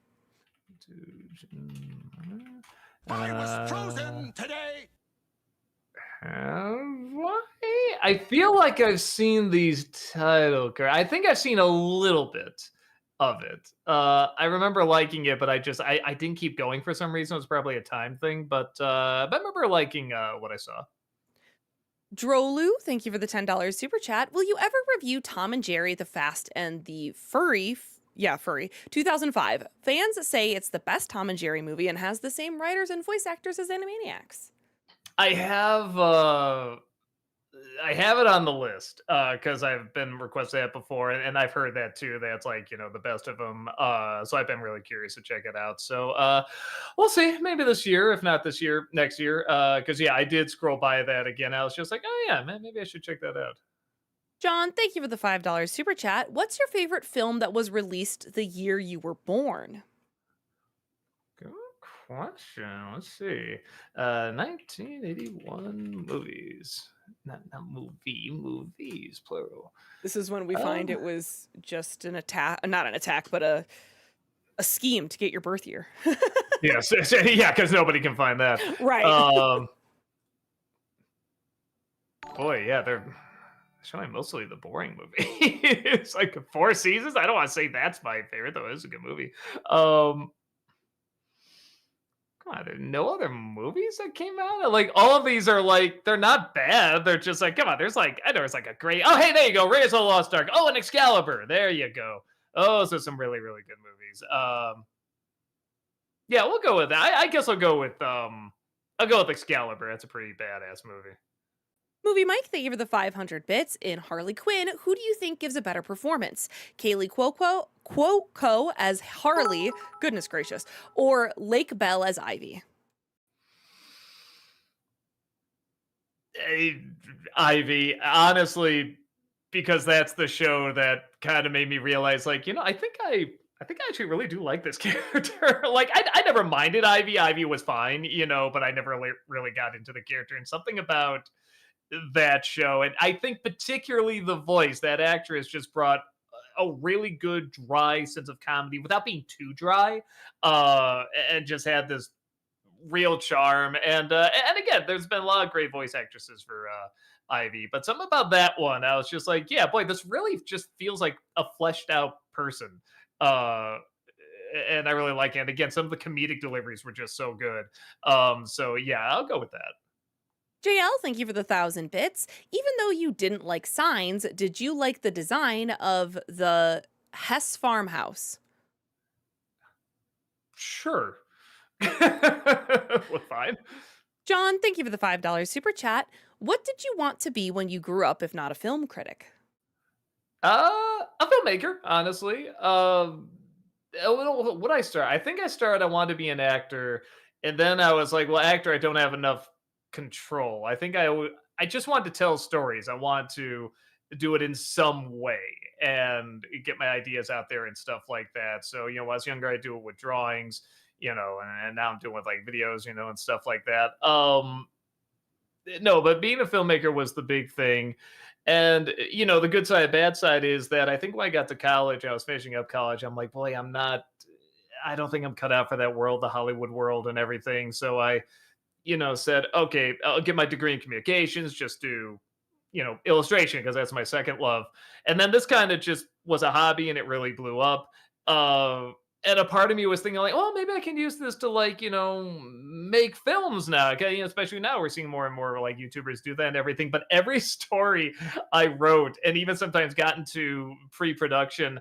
I was frozen today. I feel like I've seen these title cards. I think I've seen a little bit of it. I remember liking it, but I didn't keep going for some reason. It was probably a time thing, but I remember liking what I saw. Drolu, thank you for the $10 super chat. Will you ever review Tom and Jerry, The Fast and the Furry? Furry. 2005. Fans say it's the best Tom and Jerry movie and has the same writers and voice actors as Animaniacs. I have it on the list because I've been requested that before, and I've heard that too. That's like the best of them. So I've been really curious to check it out. So we'll see. Maybe this year, if not this year, next year. Because I did scroll by that again. I was just like, oh yeah, man, maybe I should check that out. John, thank you for the $5 super chat. What's your favorite film that was released the year you were born? Good question. Let's see. 1981 movies. Not movies, plural. This is when we find it was just an attack, not an attack, but a scheme to get your birth year. Yes, yeah, because nobody can find that. Right. Boy, yeah, they're Actually, mostly the boring movie. It's like 4 seasons. I don't want to say that's my favorite, though. It's a good movie. Um, God, there are no other movies that came out. Like all of these are like they're not bad. They're just like come on. There's like I know it's like a great. Oh hey, there you go. Raiders of the Lost Ark. Oh, and Excalibur. There you go. Oh, so some really really good movies. Yeah, we'll go with that. I guess I'll go with Excalibur. That's a pretty badass movie. Movie Mike, thank you for the 500 bits. In Harley Quinn, who do you think gives a better performance? Kaylee Cuoco as Harley, goodness gracious, or Lake Bell as Ivy? Eh, Ivy, honestly, because that's the show that kind of made me realize, like, I think I actually really do like this character. Like, I never minded Ivy. Ivy was fine, but I never really got into the character. And something about that show, and I think particularly the voice, that actress just brought a really good dry sense of comedy without being too dry, and just had this real charm. And again, there's been a lot of great voice actresses for Ivy, but something about that one, I was just like, yeah, boy, this really just feels like a fleshed out person. Uh, and I really like it. And again, some of the comedic deliveries were just so good. So yeah, I'll go with that. JL, thank you for the 1,000 bits. Even though you didn't like signs, did you like the design of the Hess farmhouse? Sure. Well, fine. John, thank you for the $5 super chat. What did you want to be when you grew up, if not a film critic? A filmmaker, honestly. What I start? I think I started. I wanted to be an actor, and then I was like, well, actor, I don't have enough control. I think I just wanted to tell stories. I want to do it in some way and get my ideas out there and stuff like that. So when I was younger, I do it with drawings, and now I'm doing with like videos, and stuff like that. No, but being a filmmaker was the big thing. And the good side, bad side is that I think when I got to college, I was finishing up college. I'm like, boy, I don't think I'm cut out for that world, the Hollywood world and everything. So I, said, okay, I'll get my degree in communications, just do, illustration because that's my second love. And then this kind of just was a hobby and it really blew up. Uh, and a part of me was thinking like, well, maybe I can use this to like, make films now. Okay, especially now we're seeing more and more like YouTubers do that and everything. But every story I wrote, and even sometimes got into pre-production,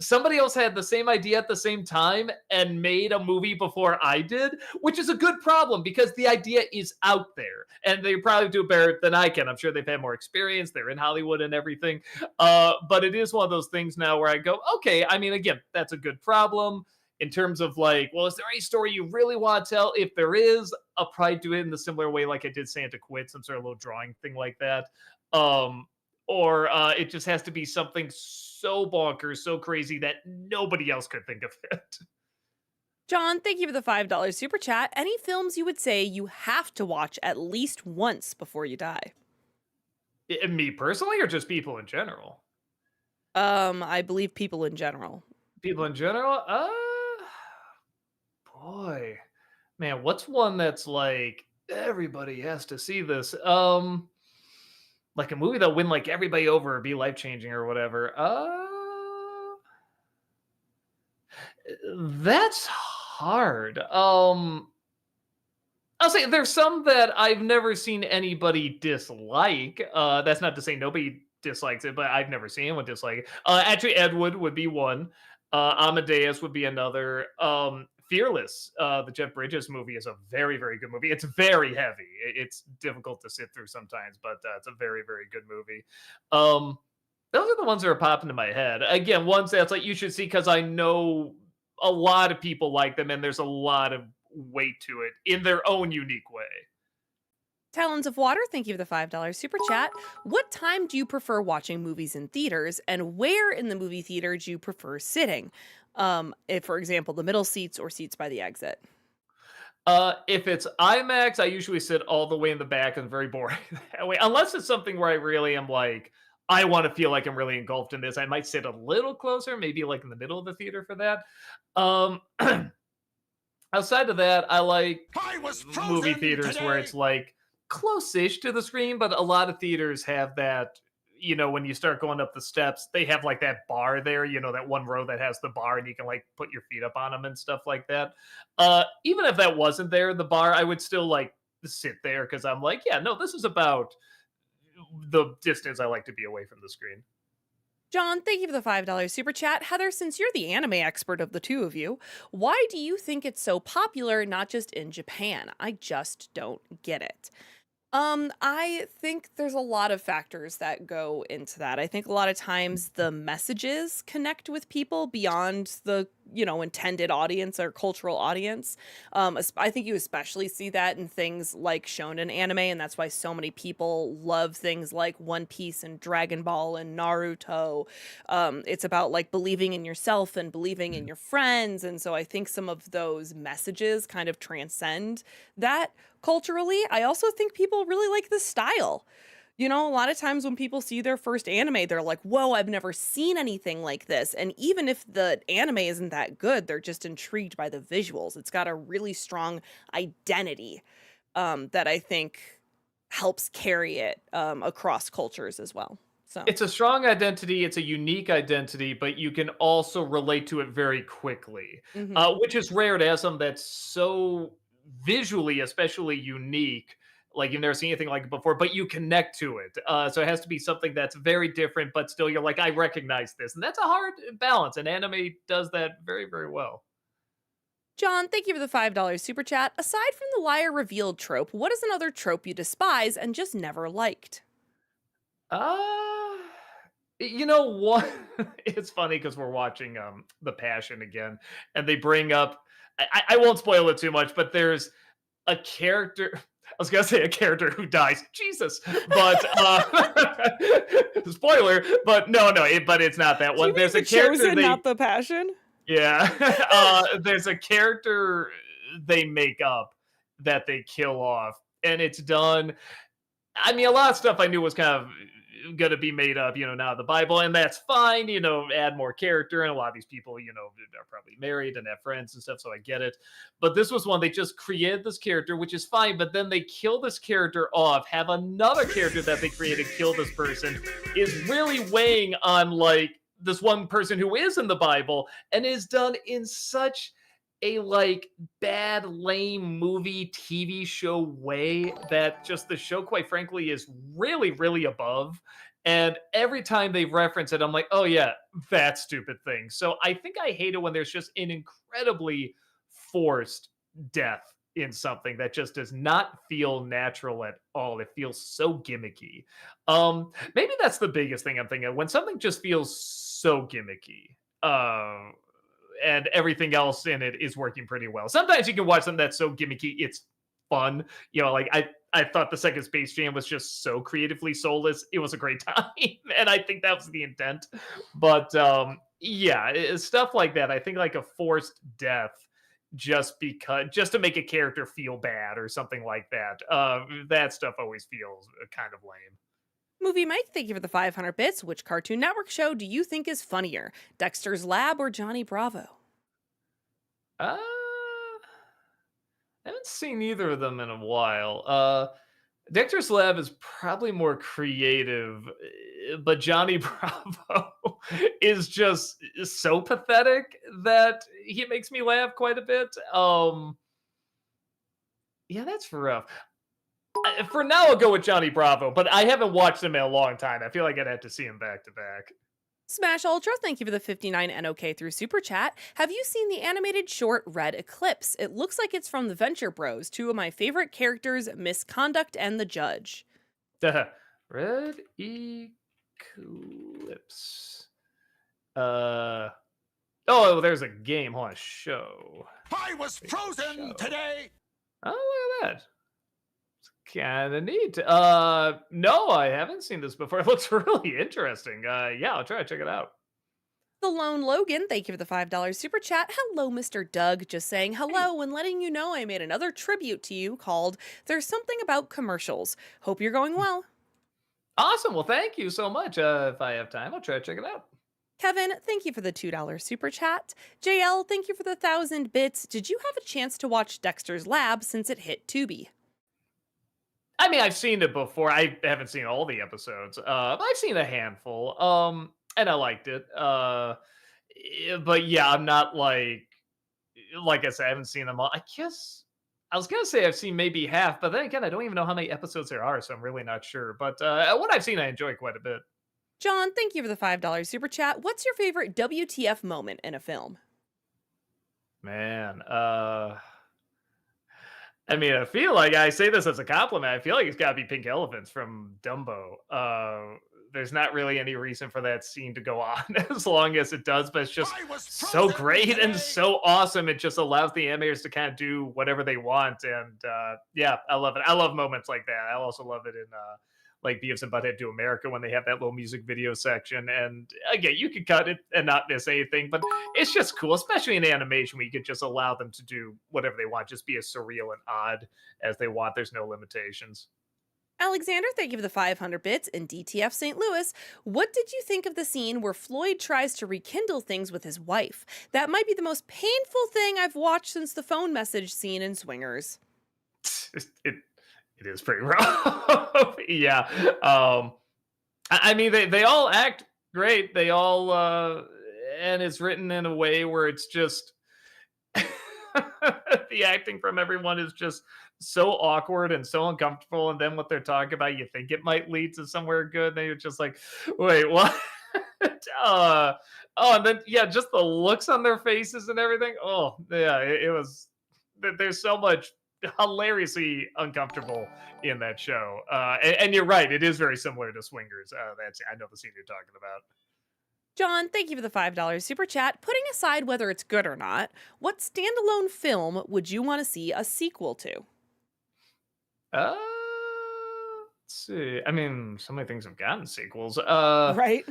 somebody else had the same idea at the same time and made a movie before I did, which is a good problem because the idea is out there and they probably do it better than I can. I'm sure they've had more experience. They're in Hollywood and everything. But it is one of those things now where I go, okay, I mean, again, that's a good problem in terms of like, well, is there any story you really want to tell? If there is, I'll probably do it in the similar way like I did Santa Quit, some sort of little drawing thing like that. Um, or it just has to be something so bonkers, so crazy that nobody else could think of it. John, thank you for the $5 super chat. Any films you would say you have to watch at least once before you die? Me personally, or just people in general? I believe people in general. People in general? Boy, man, what's one that's like everybody has to see this? Like a movie that'll win like everybody over or be life changing or whatever. That's hard. I'll say there's some that I've never seen anybody dislike. That's not to say nobody dislikes it, but I've never seen anyone dislike it. Actually, Ed Wood would be one. Amadeus would be another. Fearless, the Jeff Bridges movie, is a very, very good movie. It's very heavy. It's difficult to sit through sometimes, but it's a very, very good movie. Those are the ones that are popping in my head. Again, ones that's like you should see because I know a lot of people like them, and there's a lot of weight to it in their own unique way. Talons of Water, thank you for the $5 super chat. What time do you prefer watching movies in theaters, and where in the movie theater do you prefer sitting? If, for example, the middle seats or seats by the exit. If it's IMAX, I usually sit all the way in the back and very boring that way. Unless it's something where I really am like, I want to feel like I'm really engulfed in this. I might sit a little closer, maybe like in the middle of the theater for that. Um, outside of that, I like I was movie frozen theaters where today. it's like close-ish to the screen, but a lot of theaters have that. When you start going up the steps, they have like that bar there. That one row that has the bar, and you can like put your feet up on them and stuff like that. Even if that wasn't there, the bar, I would still like sit there because I'm like, yeah, no, this is about the distance I like to be away from the screen. John, thank you for the $5 super chat. Heather, since you're the anime expert of the two of you, why do you think it's so popular, not just in Japan? I just don't get it. I think there's a lot of factors that go into that. I think a lot of times the messages connect with people beyond the, intended audience or cultural audience. I think you especially see that in things like shonen anime, and that's why so many people love things like One Piece and Dragon Ball and Naruto. It's about like believing in yourself and believing in your friends, and so I think some of those messages kind of transcend that culturally. I also think people really like the style. A lot of times when people see their first anime, they're like, whoa, I've never seen anything like this. And even if the anime isn't that good, they're just intrigued by the visuals. It's got a really strong identity that I think helps carry it across cultures as well. So It's a strong identity, it's a unique identity, but you can also relate to it very quickly, mhm. which is rare to have something that's so visually, especially unique. Like you've never seen anything like it before, but you connect to it. So it has to be something that's very different, but still you're like, I recognize this. And that's a hard balance. And anime does that very, very well. John, thank you for the $5 super chat. Aside from the liar revealed trope, what is another trope you despise and just never liked? Uh, you know what? It's funny because we're watching The Passion again, and they bring up. I won't spoil it too much, but there's a character. I was gonna say a character who dies. Jesus, but spoiler. But no, but it's not that Do you one. mean There's the a character chosen, not the passion? yeah. There's a character they make up that they kill off, and it's done. I mean, a lot of stuff I knew was kind of going to be made up, now the Bible, and that's fine, add more character. And a lot of these people, are probably married and have friends and stuff, so I get it. But this was one they just created this character, which is fine, but then they kill this character off, have another character that they created kill this person, is really weighing on like this one person who is in the Bible, and is done in such a like bad lame movie TV show way that just the show quite frankly is really really above. And every time they reference it I'm like, oh yeah, that stupid thing. So I think I hate it when there's just an incredibly forced death in something that just does not feel natural at all. It feels so gimmicky. Maybe that's the biggest thing I'm thinking of, when something just feels so gimmicky. And everything else in it is working pretty well. Sometimes you can watch something that's so gimmicky, it's fun. Like I thought the second Space Jam was just so creatively soulless. It was a great time, and I think that was the intent. But yeah, stuff like that. I think like a forced death just to make a character feel bad or something like that. That stuff always feels kind of lame. Movie Mike, thank you for the 500 bits. Which Cartoon Network show do you think is funnier, Dexter's Lab or Johnny Bravo? Uh, I haven't seen either of them in a while. Dexter's Lab is probably more creative, but Johnny Bravo is just so pathetic that he makes me laugh quite a bit. Yeah, that's rough. For now, I'll go with Johnny Bravo, but I haven't watched him in a long time. I feel like I'd have to see him back to back. Smash Ultra, thank you for the 59 NOK through Super Chat. Have you seen the animated short Red Eclipse? It looks like it's from the Venture Bros, two of my favorite characters, Misconduct and the Judge. Red Eclipse. Oh, there's a game. Hold on, show. I was frozen today. Oh, look at that. Kind of neat. No, I haven't seen this before. It looks really interesting. Yeah, I'll try to check it out. The Lone Logan, thank you for the $5 super chat. Hello, Mr. Doug. Just saying hello and letting you know I made another tribute to you called There's Something About Commercials. Hope you're going well. Awesome. Well, thank you so much. If I have time, I'll try to check it out. Kevin, thank you for the $2 super chat. JL, thank you for the 1,000 bits. Did you have a chance to watch Dexter's Lab since it hit Tubi? I mean, I've seen it before. I haven't seen all the episodes, but I've seen a handful, and I liked it. But yeah, I'm not like I said, I haven't seen them all. I guess I was gonna say I've seen maybe half, but then again, I don't even know how many episodes there are, so I'm really not sure. But what I've seen, I enjoy quite a bit. John, thank you for the $5 super chat. What's your favorite WTF moment in a film? Man, I mean, I feel like I say this as a compliment. I feel like it's got to be pink elephants from Dumbo. There's not really any reason for that scene to go on as long as it does, but it's just I was so frozen great and today. so awesome. It just allows the animators to kind of do whatever they want, and yeah, I love it. I love moments like that. I also love it in like Beavis and Butthead Do America when they have that little music video section. And again, you could cut it and not miss anything, but it's just cool, especially in animation where you could just allow them to do whatever they want, just be as surreal and odd as they want. There's no limitations. Alexander, thank you for the 500 bits. In DTF St. Louis, what did you think of the scene where Floyd tries to rekindle things with his wife? That might be the most painful thing I've watched since the phone message scene in Swingers. It it is pretty rough. Yeah. I mean, they all act great. They all and it's written in a way where it's just the acting from everyone is just so awkward and so uncomfortable. And then what they're talking about, you think it might lead to somewhere good. Then you're just like, wait, what? uh, oh, and then yeah, just the looks on their faces and everything. Oh, yeah, it was. There's so much hilariously uncomfortable in that show. And you're right, it is very similar to Swingers. That's I know the scene you're talking about. John, thank you for the $5 super chat. Putting aside whether it's good or not, what standalone film would you want to see a sequel to? Uh, let's see. I mean, so many things have gotten sequels. Right?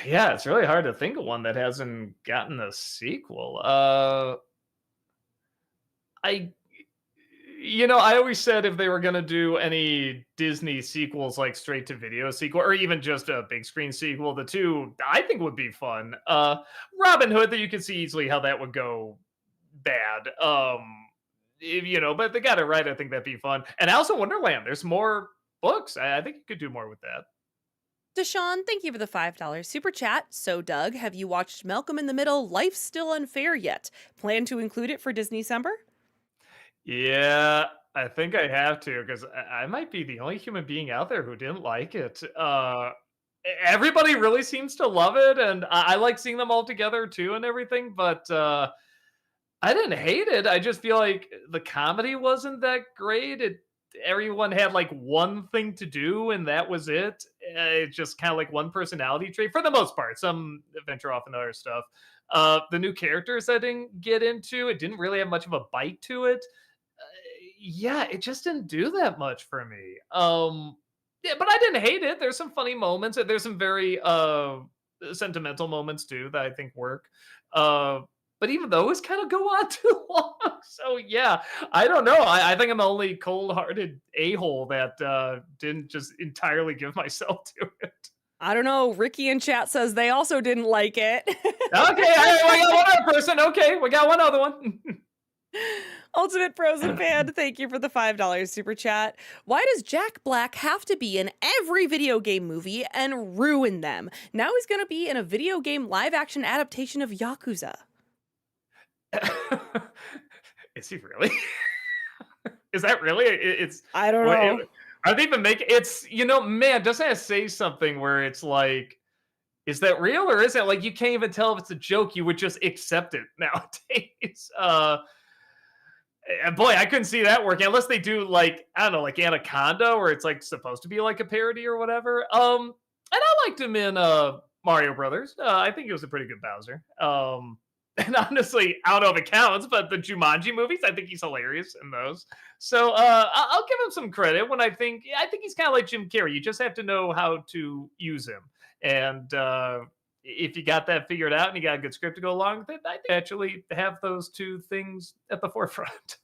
Yeah, it's really hard to think of one that hasn't gotten a sequel. I I always said if they were gonna do any Disney sequels, like straight to video sequel, or even just a big screen sequel, the two I think would be fun. Robin Hood, that you could see easily how that would go bad. But they got it right. I think that'd be fun. And Alice in Wonderland. There's more books. I think you could do more with that. Deshaun, thank you for the $5 super chat. So, Doug, have you watched Malcolm in the Middle, Life's Still Unfair yet? Plan to include it for Disney December? Yeah, I think I have to because I might be the only human being out there who didn't like it. Everybody really seems to love it, and I like seeing them all together too and everything. But I didn't hate it. I just feel like the comedy wasn't that great. Everyone had like one thing to do, and that was it. It's just kind of like one personality trait for the most part. Some venture off into other stuff. The new characters I didn't get into. It didn't really have much of a bite to it. Yeah, it just didn't do that much for me. Yeah, but I didn't hate it. There's some funny moments. There's some very sentimental moments too that I think work. Uh, but even those kind of go on too long. So yeah, I don't know. I think I'm the only cold-hearted a-hole that didn't just entirely give myself to it. I don't know. Ricky in chat says they also didn't like it. Okay, all right, we got one other person. Okay, we got one other one. Ultimate Frozen fan, thank you for the $5 super chat. Why does Jack Black have to be in every video game movie and ruin them? Now he's going to be in a video game live action adaptation of Yakuza. Is he really? Is that really? It's I don't what know. are they even making it's man, doesn't that say something where it's like, is that real or is it like you can't even tell if it's a joke? You would just accept it nowadays. Boy, I couldn't see that working unless they do like I don't know, like Anaconda, where it's like supposed to be like a parody or whatever. And I liked him in Mario Brothers. I think he was a pretty good Bowser. And honestly, I don't know if it counts, but the Jumanji movies, I think he's hilarious in those. So I'll give him some credit when I think he's kind of like Jim Carrey. You just have to know how to use him, and if you got that figured out and you got a good script to go along with it, I think actually have those two things at the forefront.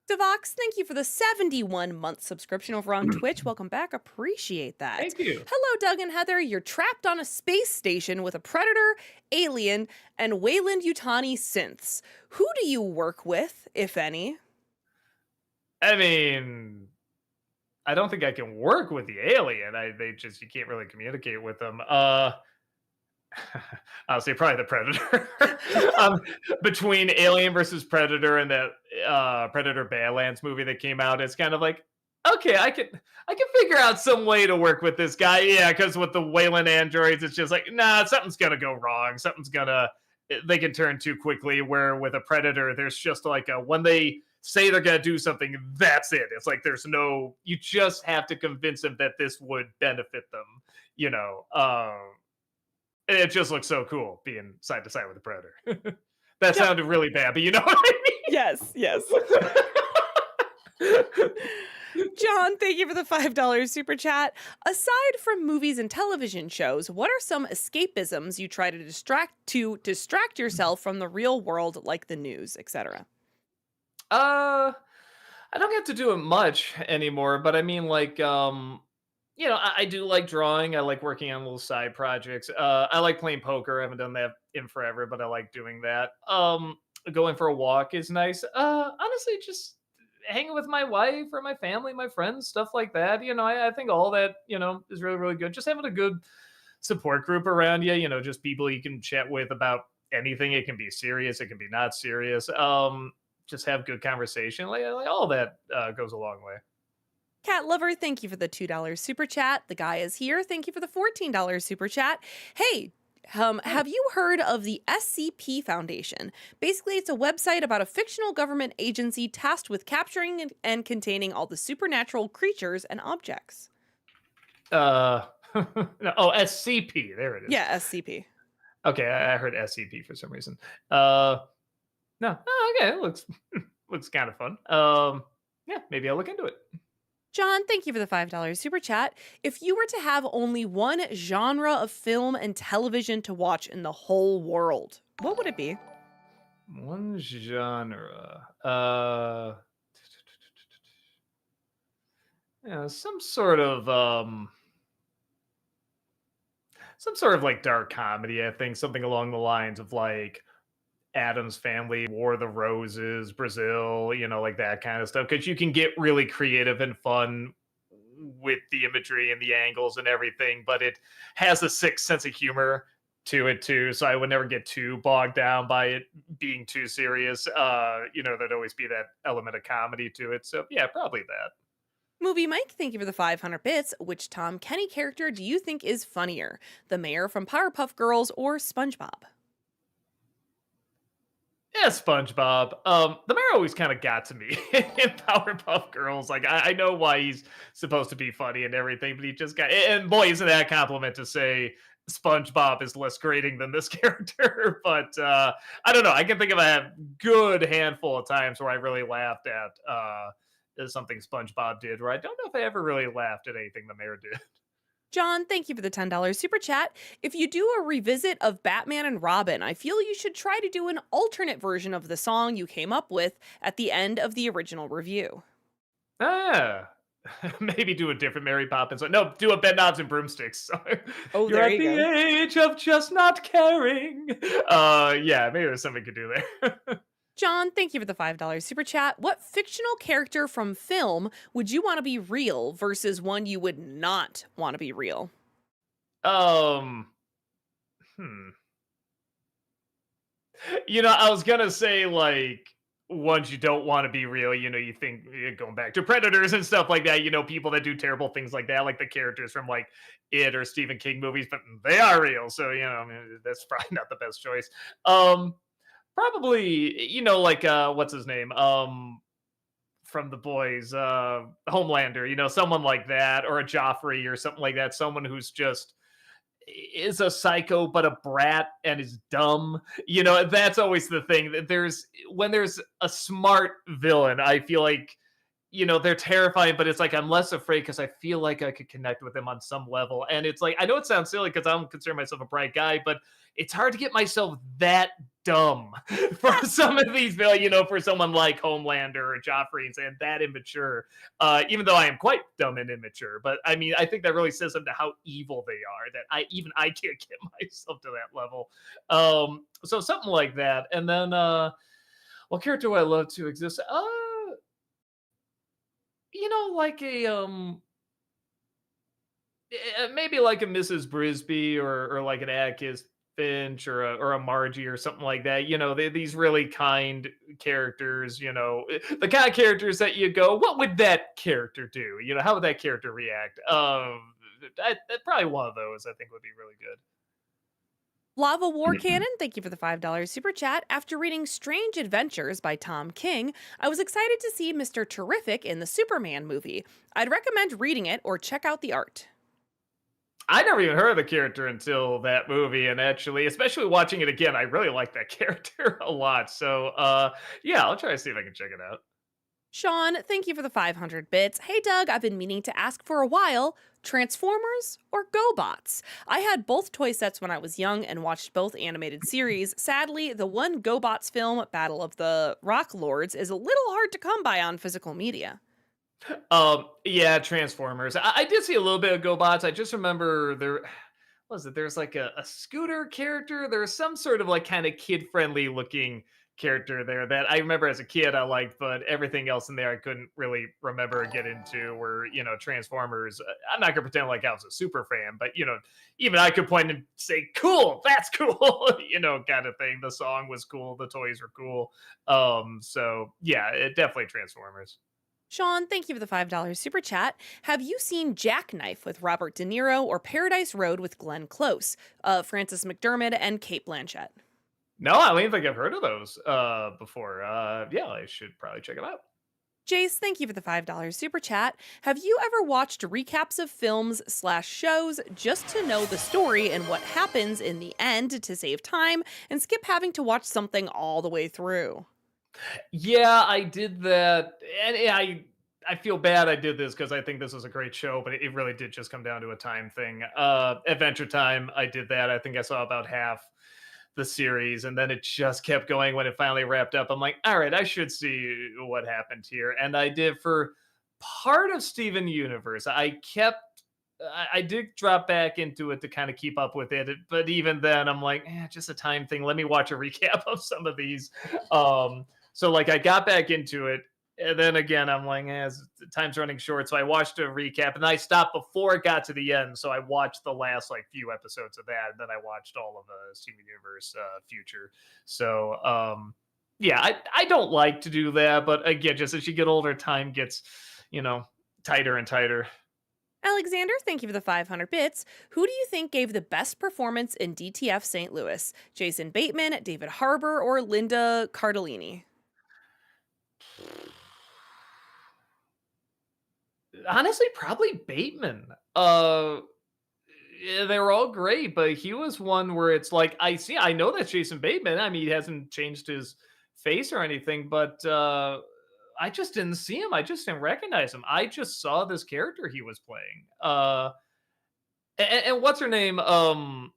Devox, thank you for the 71-month subscription over on Twitch. Welcome back. Appreciate that. Thank you. Hello, Doug and Heather. You're trapped on a space station with a predator, alien, and Wayland Yutani synths. Who do you work with, if any? I mean, I don't think I can work with the alien. You can't really communicate with them. I'll say probably the Predator. um, Between Alien versus Predator and that Predator Badlands movie that came out, it's kind of like, okay, I can figure out some way to work with this guy. Yeah, because with the Wayland androids, it's just like, nah, something's gonna go wrong. They can turn too quickly. Where with a Predator, there's just like a when they say they're gonna do something, that's it. It's like you just have to convince them that this would benefit them. You know, it just looks so cool being side to side with a Predator. That Jo- sounded really bad, but you know what I yes, yes. mean? John, thank you for the $5 super chat. Aside from movies and television shows, what are some escapisms you try to distract yourself from the real world, like the news, etc.? I don't get to do it much anymore, but I mean, like, I do like drawing. I like working on little side projects. I like playing poker. I haven't done that in forever, but I like doing that. Going for a walk is nice. Honestly, just hanging with my wife or my family, my friends, stuff like that. I think all that, is really, really good. Just having a good support group around you, just people you can chat with about anything. It can be serious, it can be not serious. Just have good conversation. Like all that goes a long way. Cat Lover, thank you for the $2 super chat. The guy is here. Thank you for the $14 super chat. Hey, have you heard of the SCP Foundation? Basically, it's a website about a fictional government agency tasked with capturing and containing all the supernatural creatures and objects. No, oh, SCP. There it is. Yeah, SCP. Okay, I heard SCP for some reason. No. Oh, okay, it looks kind of fun. Yeah, maybe I'll look into it. John, thank you for the $5 super chat. If you were to have only one genre of film and television to watch in the whole world, what would it be? One genre. Yeah, some sort of like dark comedy. I think something along the lines of like Adam's Family, War of the Roses, Brazil, like that kind of stuff. Because you can get really creative and fun with the imagery and the angles and everything, but it has a sick sense of humor to it too. So I would never get too bogged down by it being too serious. There'd always be that element of comedy to it. So yeah, probably that. Movie Mike, thank you for the 500 bits. Which Tom Kenny character do you think is funnier? The mayor from Powerpuff Girls or SpongeBob? Yeah, SpongeBob. The mayor always kind of got to me in Powerpuff Girls. Like, I know why he's supposed to be funny and everything, but he just got. And boy, isn't that a compliment to say SpongeBob is less grating than this character? But I don't know. I can think of a good handful of times where I really laughed at something SpongeBob did. Where I don't know if I ever really laughed at anything the mayor did. John, thank you for the $10 super chat. If you do a revisit of Batman and Robin, I feel you should try to do an alternate version of the song you came up with at the end of the original review. Ah, maybe do a different Mary Poppins. No, do a Bed Knobs and Broomsticks. Oh, You're there at you the go. age of just not caring. Yeah, maybe there's something we could do there. John, thank you for the $5 super chat. What fictional character from film would you want to be real versus one you would not want to be real? um, hmm. I was gonna say like ones you don't want to be real. You think going back to predators and stuff like that. People that do terrible things like that, like the characters from like It or Stephen King movies, but they are real. So I mean, that's probably not the best choice. Probably, like what's his name? From the boys, Homelander, someone like that, or a Joffrey or something like that, someone who's just is a psycho but a brat and is dumb. That's always the thing that when there's a smart villain, I feel like they're terrifying, but it's like I'm less afraid because I feel like I could connect with them on some level. And it's like I know it sounds silly because I don't consider myself a bright guy, but it's hard to get myself that dumb for some of these, for someone like Homelander or Joffrey and saying that immature, even though I am quite dumb and immature. But I mean, I think that really says something to how evil they are that I can't get myself to that level. So something like that. And then what character would I love to exist? like a maybe like a Mrs. Brisby or like an Atticus Finch or a Margie or something like that. These really kind characters. The kind of characters that you go, what would that character do? How would that character react? Probably one of those I think would be really good. Lava War Cannon, thank you for the $5 super chat. After reading Strange Adventures by Tom King, I was excited to see Mr. Terrific in the Superman movie. I'd recommend reading it or check out the art. I never even heard of the character until that movie, and actually, especially watching it again, I really like that character a lot. So, yeah, I'll try to see if I can check it out. Sean, thank you for the 500 bits. Hey Doug, I've been meaning to ask for a while. Transformers or GoBots? I had both toy sets when I was young and watched both animated series. Sadly, the one GoBots film, Battle of the Rock Lords, is a little hard to come by on physical media. Yeah, Transformers. I did see a little bit of GoBots. I just remember there was it. There's like a scooter character. There's some sort of like kind of kid friendly looking character there that I remember as a kid I liked, but everything else in there I couldn't really remember or get into. Where Transformers. I'm not gonna pretend like I was a super fan, but even I could point and say, "Cool, that's cool," kind of thing. The song was cool. The toys were cool. So yeah, it definitely Transformers. Sean, thank you for the $5 super chat. Have you seen Jackknife with Robert De Niro or Paradise Road with Glenn Close, Frances McDermott, and Kate Blanchett? No, I don't even think I've heard of those before. Yeah, I should probably check them out. Jace, thank you for the $5 super chat. Have you ever watched recaps of films/shows just to know the story and what happens in the end to save time and skip having to watch something all the way through? Yeah, I did that, and I feel bad I did this because I think this was a great show, but it really did just come down to a time thing. Adventure Time, I did that. I think I saw about half the series, and then it just kept going when it finally wrapped up. I'm like, all right, I should see what happened here, and I did for part of Steven Universe. I did drop back into it to kind of keep up with it, but even then, I'm like, just a time thing. Let me watch a recap of some of these. So like I got back into it, and then again, I'm like, time's running short. So I watched a recap, and I stopped before it got to the end. So I watched the last like few episodes of that, and then I watched all of Steven Universe Future. So yeah, I don't like to do that, but again, just as you get older, time gets you know tighter and tighter. Alexander, thank you for the 500 bits. Who do you think gave the best performance in DTF St. Louis? Jason Bateman, David Harbour, or Linda Cardellini? Honestly, probably Bateman. Yeah, they were all great, but he was one where it's like I know that's Jason Bateman. I mean, he hasn't changed his face or anything, but I just didn't see him. I just didn't recognize him. I just saw this character he was playing. And what's her name? Oh,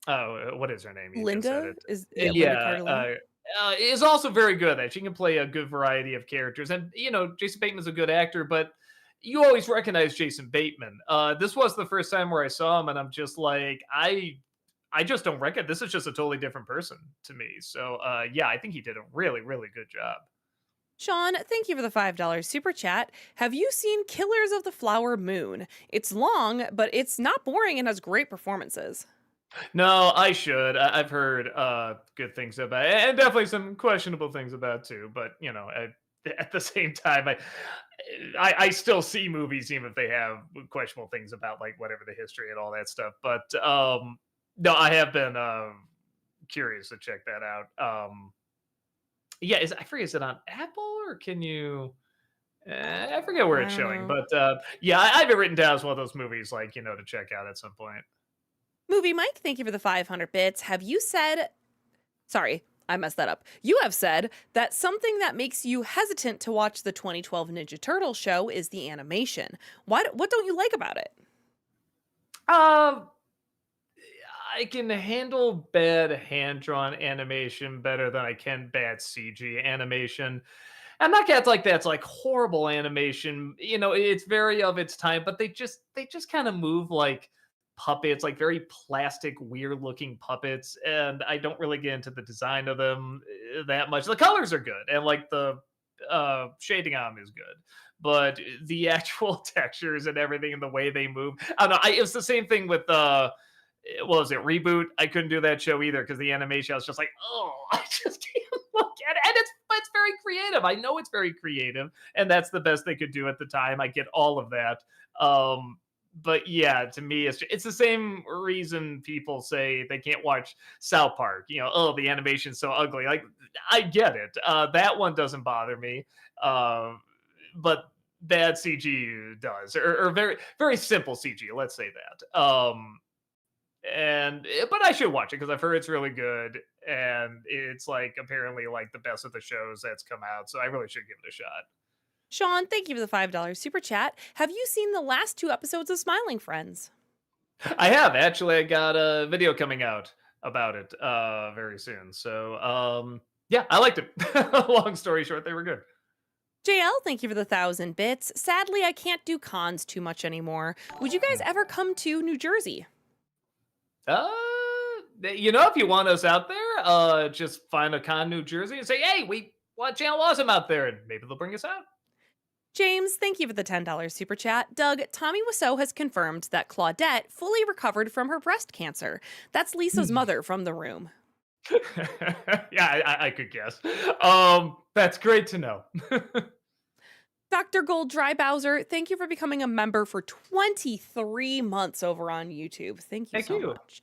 what is her name? You just said Linda it. Linda Yeah, Cardellini. is also very good at that. She can play a good variety of characters, and Jason Bateman's a good actor, but you always recognize Jason Bateman. This was the first time where I saw him, and I'm just like, I just don't recognize. This is just a totally different person to me. So, yeah, I think he did a really, really good job. Sean, thank you for the $5 super chat. Have you seen Killers of the Flower Moon? It's long, but it's not boring and has great performances. No, I should. I've heard good things about it, and definitely some questionable things about it too. But at the same time, I still see movies even if they have questionable things about like whatever the history and all that stuff. But no, I have been curious to check that out. Yeah, I forget, is it on Apple or can you? I forget where I it's don't showing, know. but yeah, I have it written down as one of those movies like to check out at some point. Movie Mike, thank you for the 500 bits. Have you said, sorry, I messed that up. You have said that something that makes you hesitant to watch the 2012 Ninja Turtle show is the animation. What don't you like about it? Um, I can handle bad hand drawn animation better than I can bad CG animation. I'm not gonna act like that's like horrible animation. It's very of its time, but they just kind of move like puppets, like very plastic, weird looking puppets, and I don't really get into the design of them that much. The colors are good, and like the shading on them is good, but the actual textures and everything and the way they move, I don't know. It was the same thing with what was it, Reboot? I couldn't do that show either because the animation, I was just like, oh, I just can't look at it. And it's very creative. I know it's very creative, and that's the best they could do at the time. I get all of that. But yeah, to me, it's the same reason people say they can't watch South Park. Oh, the animation's so ugly. Like, I get it. That one doesn't bother me. But bad CG does, or very very simple CG. Let's say that. But I should watch it because I've heard it's really good, and it's like apparently like the best of the shows that's come out. So I really should give it a shot. Sean, thank you for the $5 super chat. Have you seen the last 2 episodes of Smiling Friends? I have actually. I got a video coming out about it very soon. So yeah, I liked it. Long story short, they were good. JL, thank you for the 1,000 bits. Sadly, I can't do cons too much anymore. Would you guys ever come to New Jersey? If you want us out there, just find a con New Jersey and say, hey, we want Channel Awesome out there, and maybe they'll bring us out. James, thank you for the $10 super chat. Doug, Tommy Wiseau has confirmed that Claudette fully recovered from her breast cancer. That's Lisa's mother from The Room. Yeah, I could guess. That's great to know. Dr. Gold Dry Bowser, thank you for becoming a member for 23 months over on YouTube. Thank you so much.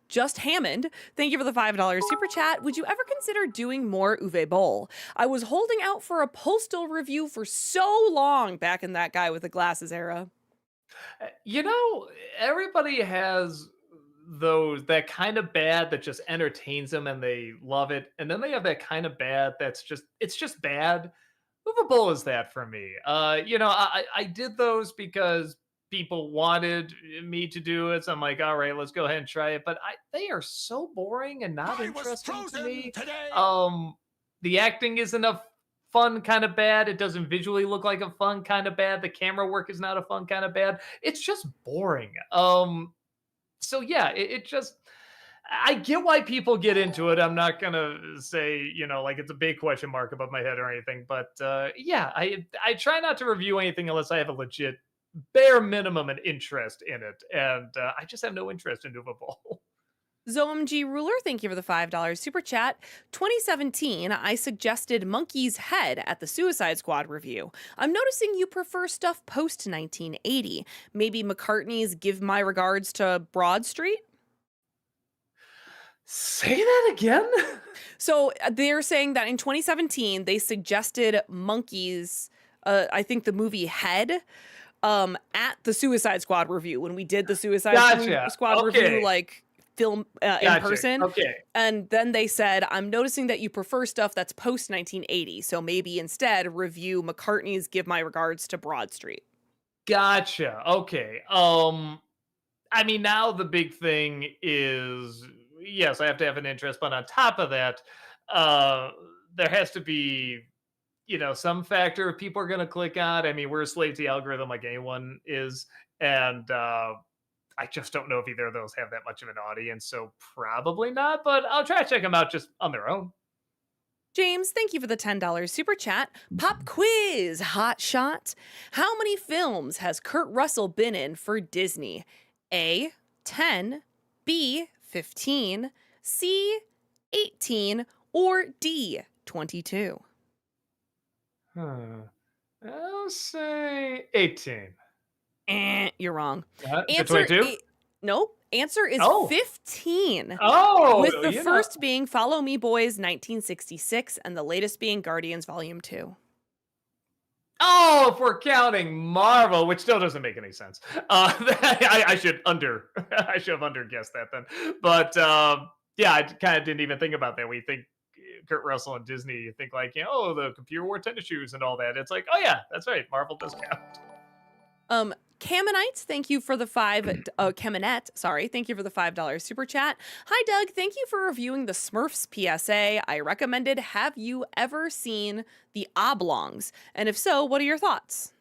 Just Hammond, thank you for the $5 super chat. Would you ever consider doing more Uwe Boll? I was holding out for a postal review for so long back in that guy with the glasses era. Everybody has that kind of bad that just entertains them and they love it, and then they have that kind of bad that's just bad. Uwe Boll is that for me. I did those because people wanted me to do it. So I'm like, all right, let's go ahead and try it. But they are so boring and not interesting to me. Today. The acting isn't a fun kind of bad. It doesn't visually look like a fun kind of bad. The camera work is not a fun kind of bad. It's just boring. So yeah, it just, I get why people get into it. I'm not gonna say, like it's a big question mark above my head or anything. But yeah, I try not to review anything unless I have a legit bare minimum an interest in it, and I just have no interest in Uwe Boll. ZoMG Ruler, thank you for the $5 super chat. 2017, I suggested Monkey's Head at the Suicide Squad review. I'm noticing you prefer stuff post 1980. Maybe McCartney's Give My Regards to Broad Street? Say that again? So they're saying that in 2017, they suggested Monkeys, I think the movie Head, at the Suicide Squad review when we did the Suicide Squad review, like film in person. Okay. And then they said, I'm noticing that you prefer stuff that's post 1980. So maybe instead review McCartney's Give My Regards to Broad Street. Gotcha. Okay. I mean, now the big thing is, yes, I have to have an interest, but on top of that, there has to be, some factor people are going to click on. I mean, we're a slave to the algorithm like anyone is. And I just don't know if either of those have that much of an audience. So probably not, but I'll try to check them out just on their own. James, thank you for the $10 super chat. Pop quiz, hot shot. How many films has Kurt Russell been in for Disney? A, 10, B, 15, C, 18, or D, 22? I'll say 18. You're wrong. Answer 22? Nope. Answer is 15. Oh, with the first being Follow Me Boys 1966 and the latest being Guardians Volume 2. Oh, if we're counting Marvel, which still doesn't make any sense. I should have underguessed that then. But yeah, I kind of didn't even think about that. We think Kurt Russell and Disney, you think like, the computer wore tennis shoes and all that. It's like, oh yeah, that's right. Marvel does count. Kamenites, thank you for the Kamenette, sorry, thank you for the $5 super chat. Hi, Doug, thank you for reviewing the Smurfs PSA. I recommended, have you ever seen The Oblongs? And if so, what are your thoughts?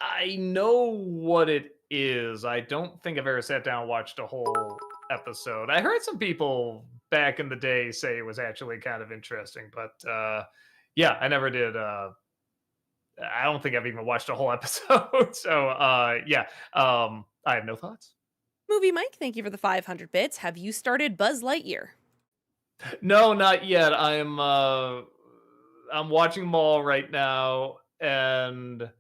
I know what it is. I don't think I've ever sat down and watched a whole episode. I heard some people back in the day say it was actually kind of interesting, but Yeah, I never did. I don't think I've even watched a whole episode. So yeah, I have no thoughts. Movie Mike, thank you for the 500 bits. Have you started Buzz Lightyear? No, not yet. I'm watching them all right now, and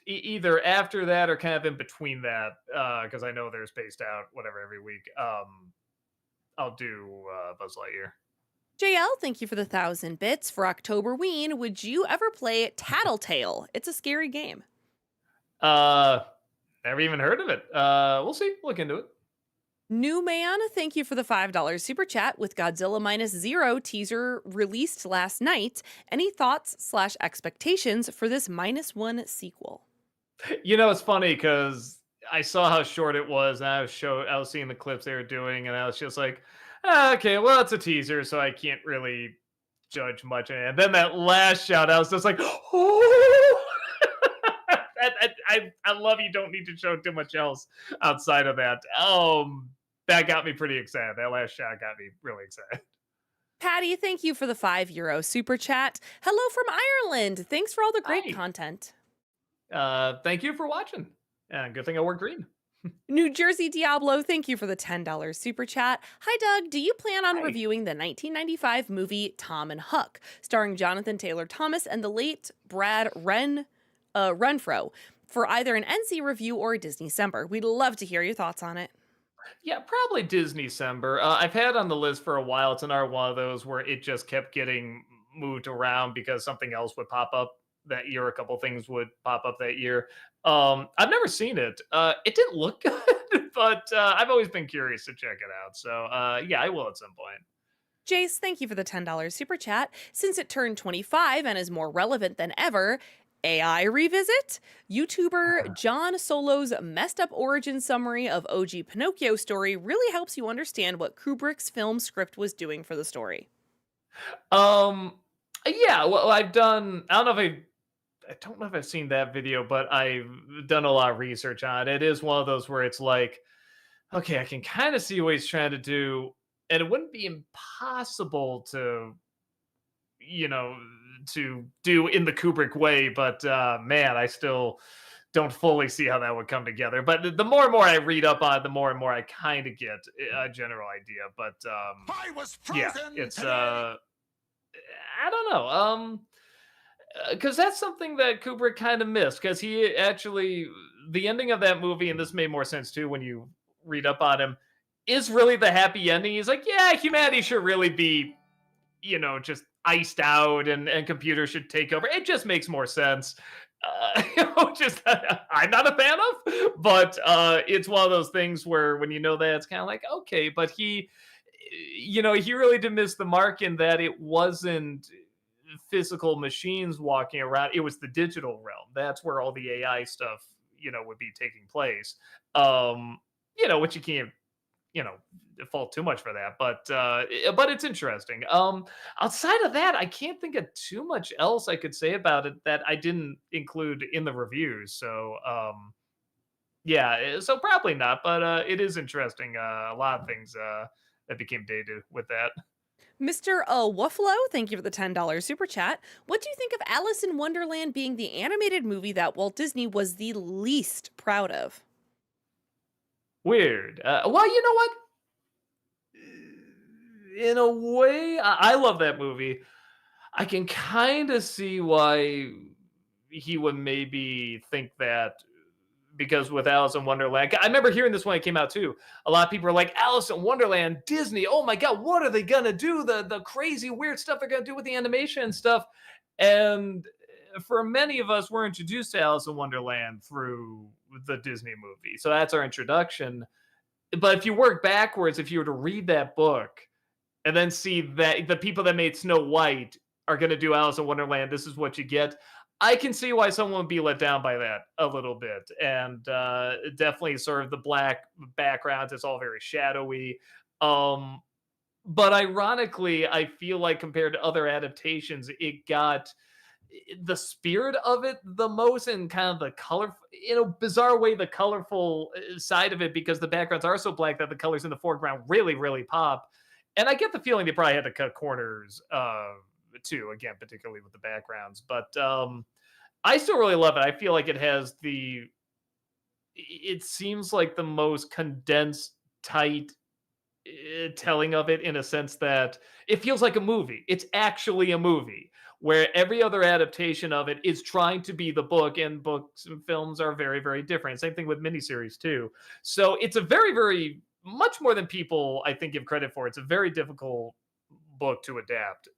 either after that or kind of in between that, because I know they're spaced out whatever every week. I'll do Buzz Lightyear. JL, thank you for the 1,000 bits. For Octoberween, would you ever play Tattletale? It's a scary game. Uh, Never even heard of it. We'll see. Look into it. New Man, thank you for the $5 super chat. With Godzilla Minus Zero teaser released last night, any thoughts slash expectations for this -1 sequel? You know, it's funny because I saw how short it was, and I was seeing the clips they were doing, and I was just like, "Ah, okay, well, it's a teaser, so I can't really judge much." And then that last shot, I was just like, "Oh!" I love you. Don't need to show too much else outside of that. That got me pretty excited. That last shot got me really excited. Patty, thank you for the €5 super chat. Hello from Ireland. Thanks for all the great Hi. content. Thank you for watching. Good thing I wore green. New Jersey Diablo, thank you for the $10 super chat. Hi, Doug. Do you plan on Hi. reviewing the 1995 movie Tom and Huck, starring Jonathan Taylor Thomas and the late Brad Renfro, for either an NC review or a Disney December? We'd love to hear your thoughts on it. Yeah, probably Disney December. I've had on the list for a while. It's another one of those where it just kept getting moved around because something else would pop up that year. A couple things would pop up that year. I've never seen it. It didn't look good, but I've always been curious to check it out. So yeah, I will at some point. Jace, thank you for the $10 super chat. Since it turned 25 and is more relevant than ever, AI revisit? YouTuber John Solo's messed up origin summary of OG Pinocchio story really helps you understand what Kubrick's film script was doing for the story. Um, yeah, well, I've done. I don't know if I've seen that video, but I've done a lot of research on it. It is one of those where it's like, okay, I can kind of see what he's trying to do, and it wouldn't be impossible to, you know, to do in the Kubrick way, but man, I still don't fully see how that would come together. But the more and more I read up on it, the more and more I kind of get a general idea. But I was yeah, frozen it's today. I don't know. Because that's something that Kubrick kind of missed. Because he actually, the ending of that movie, and this made more sense too when you read up on him, is really the happy ending. He's like, yeah, humanity should really be, just iced out, and computers should take over. It just makes more sense. Just I'm not a fan of, but it's one of those things where when you know that, it's kind of like okay, but he really did miss the mark in that it wasn't physical machines walking around. It was the digital realm. That's where all the AI stuff, would be taking place. Which you can't, you know, fault too much for that, but it's interesting. Outside of that, I can't think of too much else I could say about it that I didn't include in the reviews. So, yeah, so probably not, but it is interesting. A lot of things that became dated with that. Mr. Wuffalo, thank you for the $10 super chat. What do you think of Alice in Wonderland being the animated movie that Walt Disney was the least proud of? Weird. Well, you know what? In a way, I love that movie. I can kind of see why he would maybe think that because with Alice in Wonderland, I remember hearing this when it came out too. A lot of people were like, Alice in Wonderland, Disney, oh my God, what are they gonna do? The crazy weird stuff they're gonna do with the animation and stuff. And for many of us, we're introduced to Alice in Wonderland through the Disney movie. So that's our introduction. But if you work backwards, if you were to read that book and then see that the people that made Snow White are going to do Alice in Wonderland, this is what you get. I can see why someone would be let down by that a little bit, and definitely sort of the black backgrounds. It's all very shadowy, but ironically, I feel like compared to other adaptations, it got the spirit of it the most, and kind of the color, in a bizarre way, the colorful side of it, because the backgrounds are so black that the colors in the foreground really, really pop. And I get the feeling they probably had to cut corners too. Again, particularly with the backgrounds, but I still really love it. I feel like it has it seems like the most condensed, tight telling of it in a sense that it feels like a movie. It's actually a movie where every other adaptation of it is trying to be the book, and books and films are very, very different. Same thing with miniseries too. So it's a very, very much more than people I think give credit for. It's a very difficult book to adapt.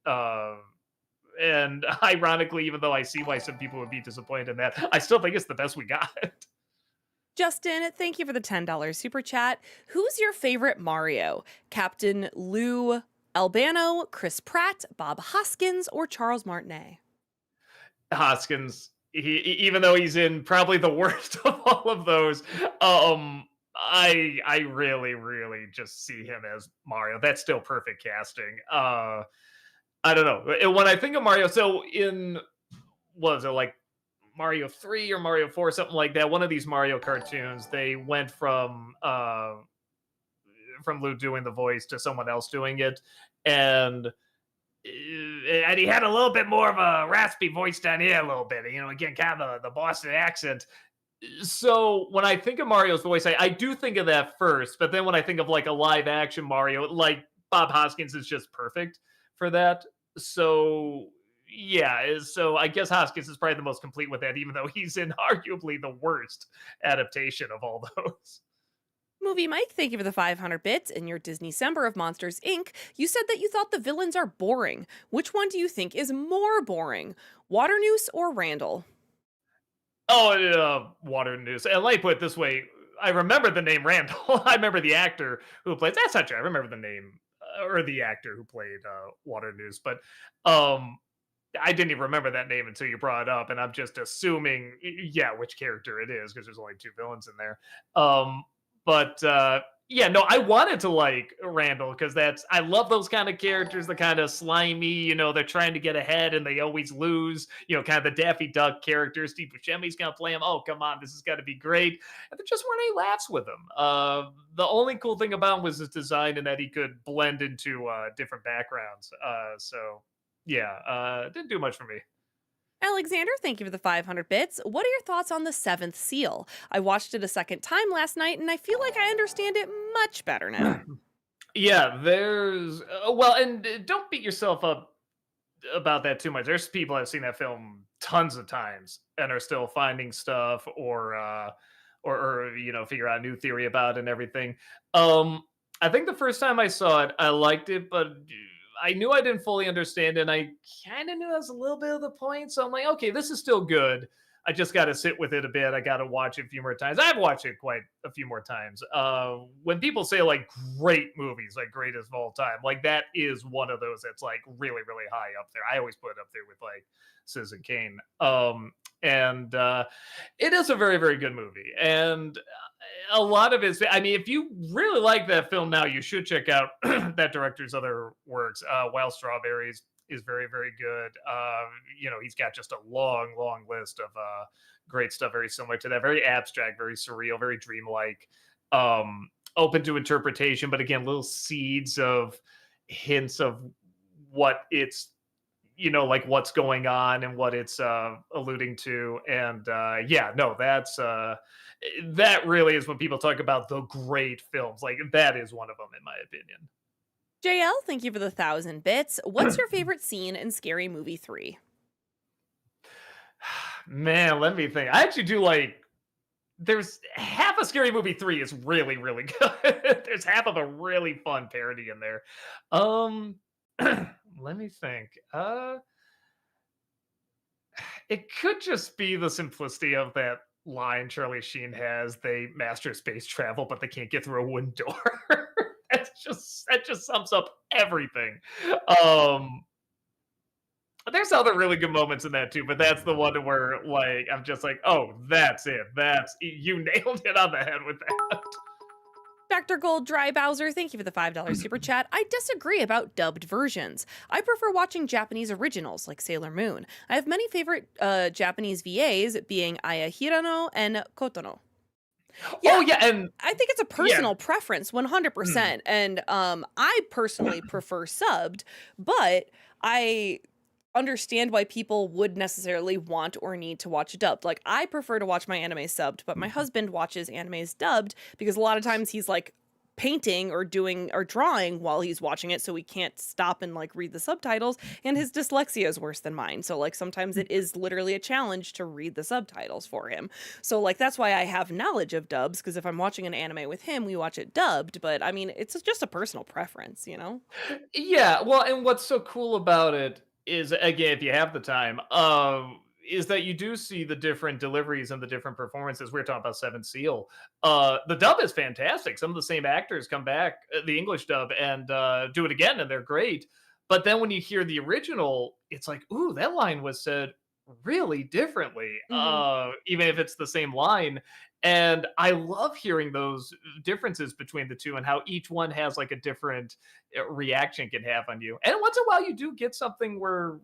And ironically, even though I see why some people would be disappointed in that, I still think it's the best we got. Justin, thank you for the $10 super chat. Who's your favorite Mario? Captain Lou Albano, Chris Pratt, Bob Hoskins, or Charles Martinet? Hoskins, even though he's in probably the worst of all of those, I really, really just see him as Mario. That's still perfect casting. I don't know. When I think of Mario, so in what was it like Mario 3 or Mario 4, something like that, one of these Mario cartoons, they went from Lou doing the voice to someone else doing it. And he had a little bit more of a raspy voice down here, a little bit, again, kind of the Boston accent. So when I think of Mario's voice, I do think of that first, but then when I think of like a live action Mario, like Bob Hoskins is just perfect for that. So yeah, so I guess Hoskins is probably the most complete with that, even though he's in arguably the worst adaptation of all those. Movie Mike, thank you for the 500 bits. In your Disney December of Monsters Inc., you said that you thought the villains are boring. Which one do you think is more boring, Waternoose or Randall? Oh, Water News. And let me put it this way: I remember the name Randall. I remember the actor who plays. That's not true. I remember the name or the actor who played Water News, but um, I didn't even remember that name until you brought it up, and I'm just assuming, yeah, which character it is because there's only two villains in there. But yeah, no, I wanted to like Randall because I love those kind of characters, the kind of slimy, they're trying to get ahead and they always lose, kind of the Daffy Duck character. Steve Buscemi's gonna play him. Oh, come on, this has got to be great. And there just weren't any laughs with him. The only cool thing about him was his design and that he could blend into different backgrounds. So yeah, didn't do much for me. Alexander, thank you for the 500 bits. What are your thoughts on The Seventh Seal? I watched it a second time last night, and I feel like I understand it much better now. Yeah, there's well, and don't beat yourself up about that too much. There's people that have seen that film tons of times and are still finding stuff or figure out a new theory about it and everything. Um I think the first time I saw it, I liked it, but I knew I didn't fully understand it. And I kind of knew that was a little bit of the point. So I'm like, okay, this is still good. I just got to sit with it a bit. I got to watch it a few more times. I've watched it quite a few more times. When people say like great movies, like greatest of all time, like that is one of those that's like really, really high up there. I always put it up there with like Citizen Kane. And it is a very, very good movie. And a lot of it, I mean, if you really like that film now, you should check out that director's other works. Wild Strawberries is very, very good. He's got just a long, long list of great stuff, very similar to that, very abstract, very surreal, very dreamlike, open to interpretation, but again, little seeds of hints of what it's like what's going on and what it's alluding to. And yeah, no, that really is when people talk about the great films. Like that is one of them, in my opinion. JL, thank you for the 1,000 bits. What's your favorite scene in Scary Movie 3? Man, let me think. I actually do like. There's half of Scary Movie 3 is really, really good. There's half of a really fun parody in there. Um, let me think. It could just be the simplicity of that line Charlie Sheen has. They master space travel, but they can't get through a wooden door. That just sums up everything. Um, there's other really good moments in that too, but that's the one where like I'm just like, oh, that's it. That's you nailed it on the head with that. Dr. Gold Dry Bowser, thank you for the $5 super chat. I disagree about dubbed versions. I prefer watching Japanese originals like Sailor Moon. I have many favorite Japanese VAs, being Aya Hirano and Kotono. Oh yeah, and I think it's a personal preference, 100%. And I personally prefer subbed, but I understand why people would necessarily want or need to watch dubbed. Like, I prefer to watch my anime subbed, but my husband watches animes dubbed because a lot of times he's like painting or doing or drawing while he's watching it, so he can't stop and like read the subtitles, and his dyslexia is worse than mine, so like sometimes it is literally a challenge to read the subtitles for him. So like that's why I have knowledge of dubs, because if I'm watching an anime with him, we watch it dubbed. But I mean, it's just a personal preference, you know. Yeah, well, and what's so cool about it is, again, if you have the time, is that you do see the different deliveries and the different performances. We were talking about Seven Seal. The dub is fantastic. Some of the same actors come back, the English dub, and do it again, and they're great. But then when you hear the original, it's like, ooh, that line was said really differently, Hmm. even if it's the same line. And I love hearing those differences between the two and how each one has like a different reaction can have on you. And once in a while, you do get something where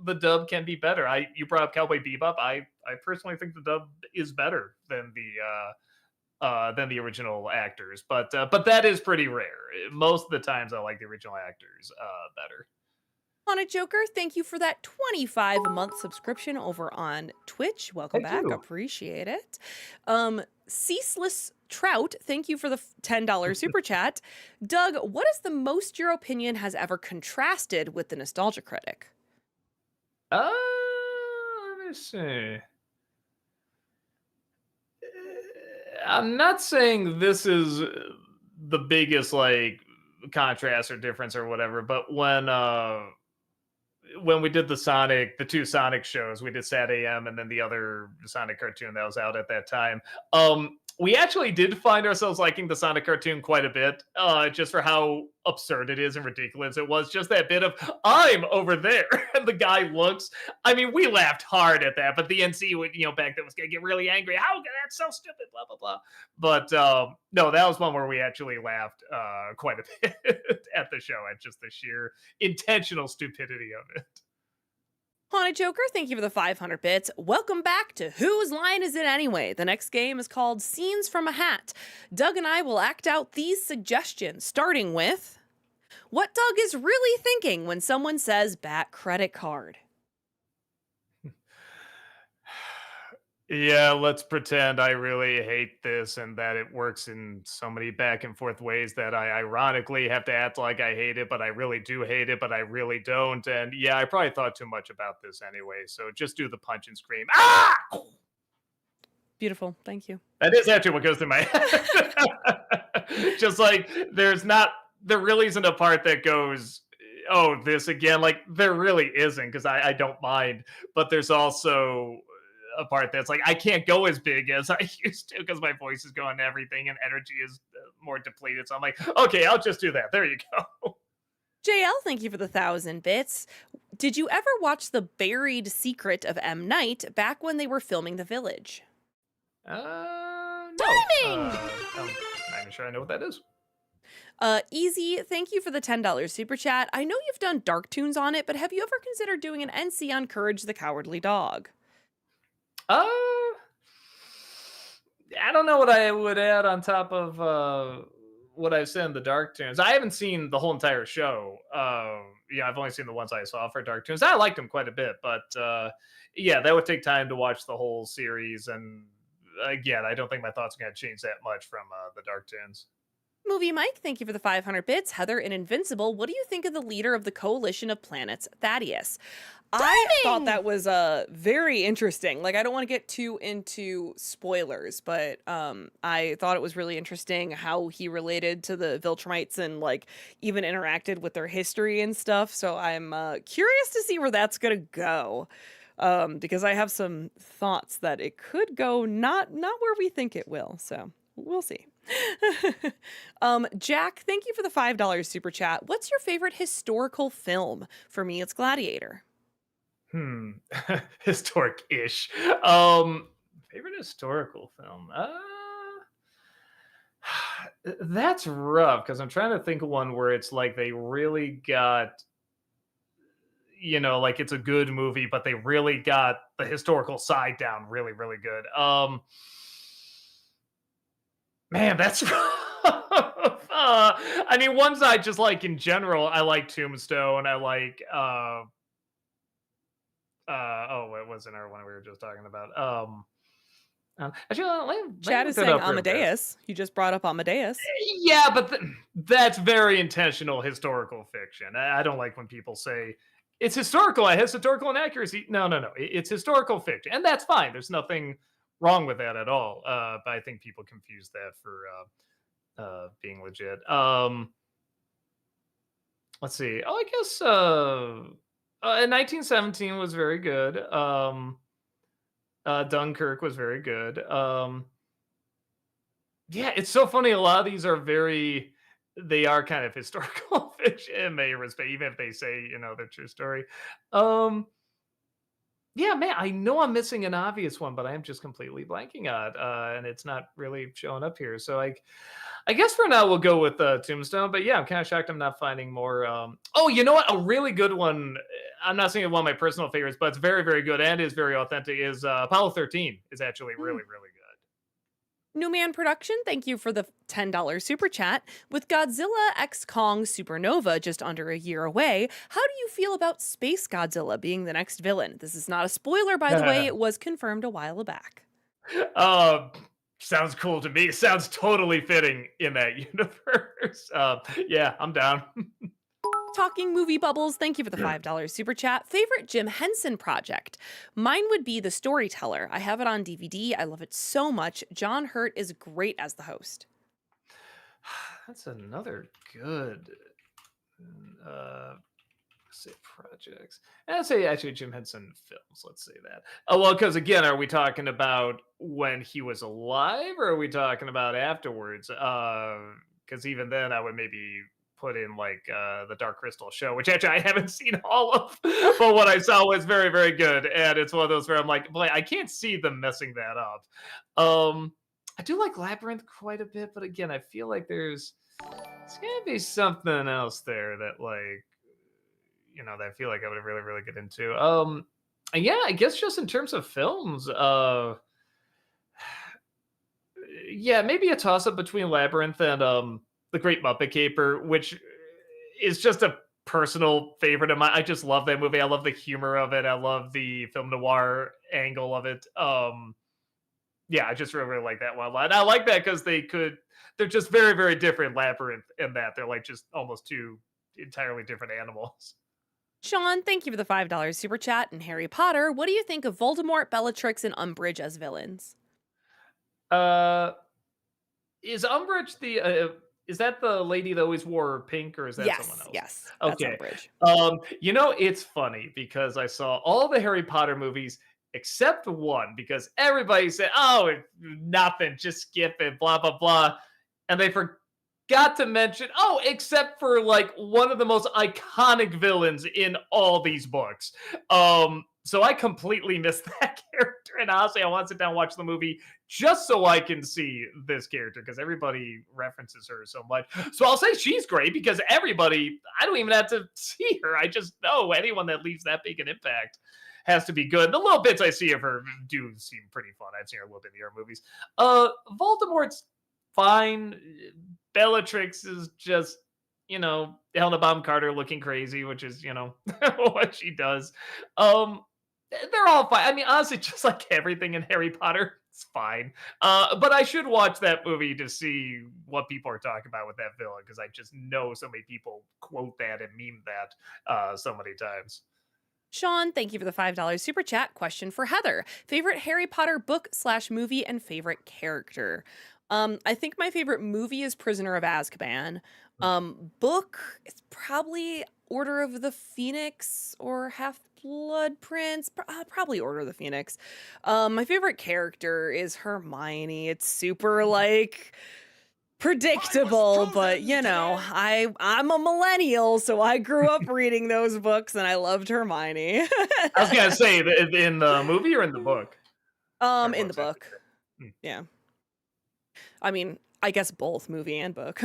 the dub can be better. You brought up Cowboy Bebop. I personally think the dub is better than the original actors, but that is pretty rare. Most of the times, I like the original actors better. On a Joker, thank you for that 25-month subscription over on Twitch. Welcome Thank back. you. Appreciate it. Ceaseless Trout, thank you for the $10 super chat. Doug, what is the most your opinion has ever contrasted with the Nostalgia Critic? Let me see. I'm not saying this is the biggest like contrast or difference or whatever, but when we did the two Sonic shows, we did Sat AM and then the other Sonic cartoon that was out at that time. We actually did find ourselves liking the Sonic cartoon quite a bit, just for how absurd it is and ridiculous it was. Just that bit of "I'm over there" and the guy looks. I mean, we laughed hard at that, but the NC would, back then was gonna get really angry. How that's so stupid, blah blah blah. But no, that was one where we actually laughed quite a bit at the show at just the sheer intentional stupidity of it. Haunted Joker, thank you for the 500 bits. Welcome back to Whose Line Is It Anyway? The next game is called Scenes from a Hat. Doug and I will act out these suggestions, starting with what Doug is really thinking when someone says bat credit card. Yeah, let's pretend I really hate this and that it works in so many back and forth ways that I ironically have to act like I hate it, but I really do hate it, but I really don't. And yeah, I probably thought too much about this anyway. So just do the punch and scream. Ah! Beautiful, thank you. That is actually what goes through my head. Just like there really isn't a part that goes, oh, this again. Like there really isn't, because I don't mind. But there's also a part that's like I can't go as big as I used to because my voice is going to everything and energy is more depleted. So I'm like, okay, I'll just do that. There you go. JL, thank you for the 1,000 bits. Did you ever watch The Buried Secret of M. Night back when they were filming The Village? No. Timing! I'm not even sure I know what that is. Easy, thank you for the $10 super chat. I know you've done dark tunes on it, but have you ever considered doing an NC on Courage the Cowardly Dog? I don't know what I would add on top of what I've said in the Dark Tunes. I haven't seen the whole entire show. Yeah, I've only seen the ones I saw for Dark Tunes. I liked them quite a bit, but yeah, that would take time to watch the whole series. And again, I don't think my thoughts are going to change that much from the Dark Tunes. Movie Mike, thank you for the 500 bits. Heather in Invincible, what do you think of the leader of the Coalition of Planets, Thaddeus? I thought that was very interesting. Like, I don't want to get too into spoilers, but I thought it was really interesting how he related to the Viltrumites and like even interacted with their history and stuff. So I'm curious to see where that's gonna go, because I have some thoughts that it could go not where we think it will. So we'll see. Jack, thank you for the $5 super chat. What's your favorite historical film? For me, it's Gladiator. Historic-ish. Favorite historical film. That's rough because I'm trying to think of one where it's like they really got, like it's a good movie, but they really got the historical side down really, really good. Man, that's rough. I mean, ones I just like in general. I like Tombstone. I like Oh, it wasn't our one we were just talking about. Actually, let me Chad look is that saying up real fast. Amadeus. You just brought up Amadeus. Yeah, but that's very intentional historical fiction. I don't like when people say it's historical. It has historical inaccuracy. No, no, no. It's historical fiction, and that's fine. There's nothing wrong with that at all. But I think people confuse that for being legit. Let's see. Oh, I guess 1917 was very good. Dunkirk was very good. Yeah, it's so funny. A lot of these are they are kind of historical fiction in many respects, even if they say, the true story. Um, yeah, man, I know I'm missing an obvious one, but I am just completely blanking on it, and it's not really showing up here. So I guess for now we'll go with Tombstone. But yeah, I'm kind of shocked I'm not finding more. Oh, you know what? A really good one. I'm not saying it's one of my personal favorites, but it's very, very good and is very authentic. Is Apollo 13 is actually Hmm. really, really good. New Man Production, thank you for the $10 super chat. With Godzilla X Kong Supernova just under a year away, how do you feel about Space Godzilla being the next villain? This is not a spoiler, by the way, it was confirmed a while back. Uh, Sounds cool to me. Sounds totally fitting in that universe. Yeah, I'm down. Talking Movie Bubbles, thank you for the $5 super chat. Favorite Jim Henson project? Mine would be The Storyteller. I have it on DVD. I love it so much. John Hurt is great as the host. That's another good say projects. I'd say actually Jim Henson films. Let's say that. Oh well, because again, are we talking about when he was alive, or are we talking about afterwards? Because even then, I would maybe put in like the Dark Crystal show, which actually I haven't seen all of, but what I saw was very, very good, and it's one of those where I'm like, boy, I can't see them messing that up. I do like Labyrinth quite a bit, but again, I feel like there's gonna be something else there that that I feel like I would really, really get into. And yeah, I guess just in terms of films, yeah, maybe a toss up between Labyrinth and The Great Muppet Caper, which is just a personal favorite of mine. I just love that movie. I love the humor of it. I love the film noir angle of it. Yeah, I just really, really like that one a lot. And I like that because they're just very, very different. Labyrinth in that they're like just almost two entirely different animals. Sean, thank you for the $5 super chat. And Harry Potter, what do you think of Voldemort, Bellatrix, and Umbridge as villains? Uh, is Umbridge is that the lady that always wore pink, or is that someone Yes, else? yes, that's Okay. Umbridge. It's funny because I saw all the Harry Potter movies except one because everybody said, "Oh, nothing, just skip it, blah blah blah," and they forgot to mention, "Oh, except for like one of the most iconic villains in all these books." So I completely missed that character, and honestly, I want to sit down and watch the movie just so I can see this character because everybody references her so much. So I'll say she's great because everybody, I don't even have to see her. I just know anyone that leaves that big an impact has to be good. The little bits I see of her do seem pretty fun. I've seen her a little bit in the other movies. Voldemort's fine. Bellatrix is just, Helena Bonham Carter looking crazy, which is, what she does. They're all fine. I mean, honestly, just like everything in Harry Potter, it's fine. But I should watch that movie to see what people are talking about with that villain because I just know so many people quote that and meme that so many times. Sean, thank you for the $5 super chat. Question for Heather. Favorite Harry Potter book/movie and favorite character? I think my favorite movie is Prisoner of Azkaban. Book is probably Order of the Phoenix or Half-Blood Prince. Probably Order of the Phoenix. My favorite character is Hermione. It's super like predictable, but I'm a millennial, so I grew up reading those books and I loved Hermione. I was gonna say in the movie or in the book. In the book. Hmm. Yeah. I mean, I guess both movie and book.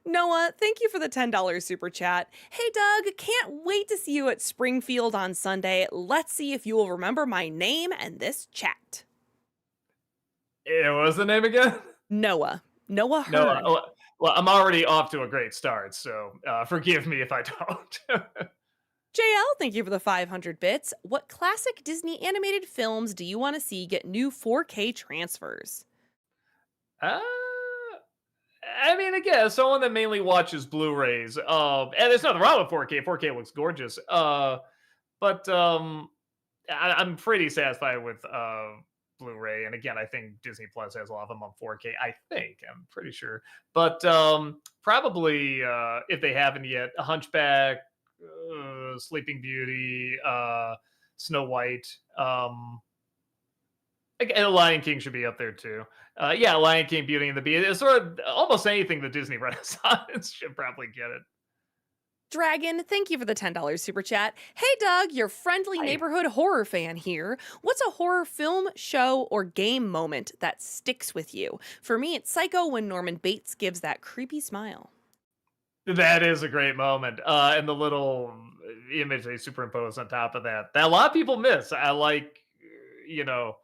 Noah, thank you for the $10 super chat. Hey Doug, can't wait to see you at Springfield on Sunday. Let's see if you will remember my name and this chat. What was the name again? Noah. Noah Hearn. No, well, I'm already off to a great start, so forgive me if I don't. JL, thank you for the 500 bits. What classic Disney animated films do you want to see get new 4K transfers? Uh, I mean, again, someone that mainly watches Blu-rays, and there's nothing wrong with 4K. 4K looks gorgeous. But I'm pretty satisfied with Blu-ray, and again, I think Disney Plus has a lot of them on 4K. I think I'm pretty sure, but probably if they haven't yet, a Hunchback, Sleeping Beauty, Snow White. And Lion King should be up there too. Yeah, Lion King, Beauty and the Beast. It's sort of almost anything the Disney Renaissance should probably get it. Dragon, thank you for the $10 super chat. Hey Doug, your friendly Hi. neighborhood horror fan here. What's a horror film, show, or game moment that sticks with you? For me, it's Psycho when Norman Bates gives that creepy smile. That is a great moment. And the little image they superimpose on top of that a lot of people miss. I like, you know,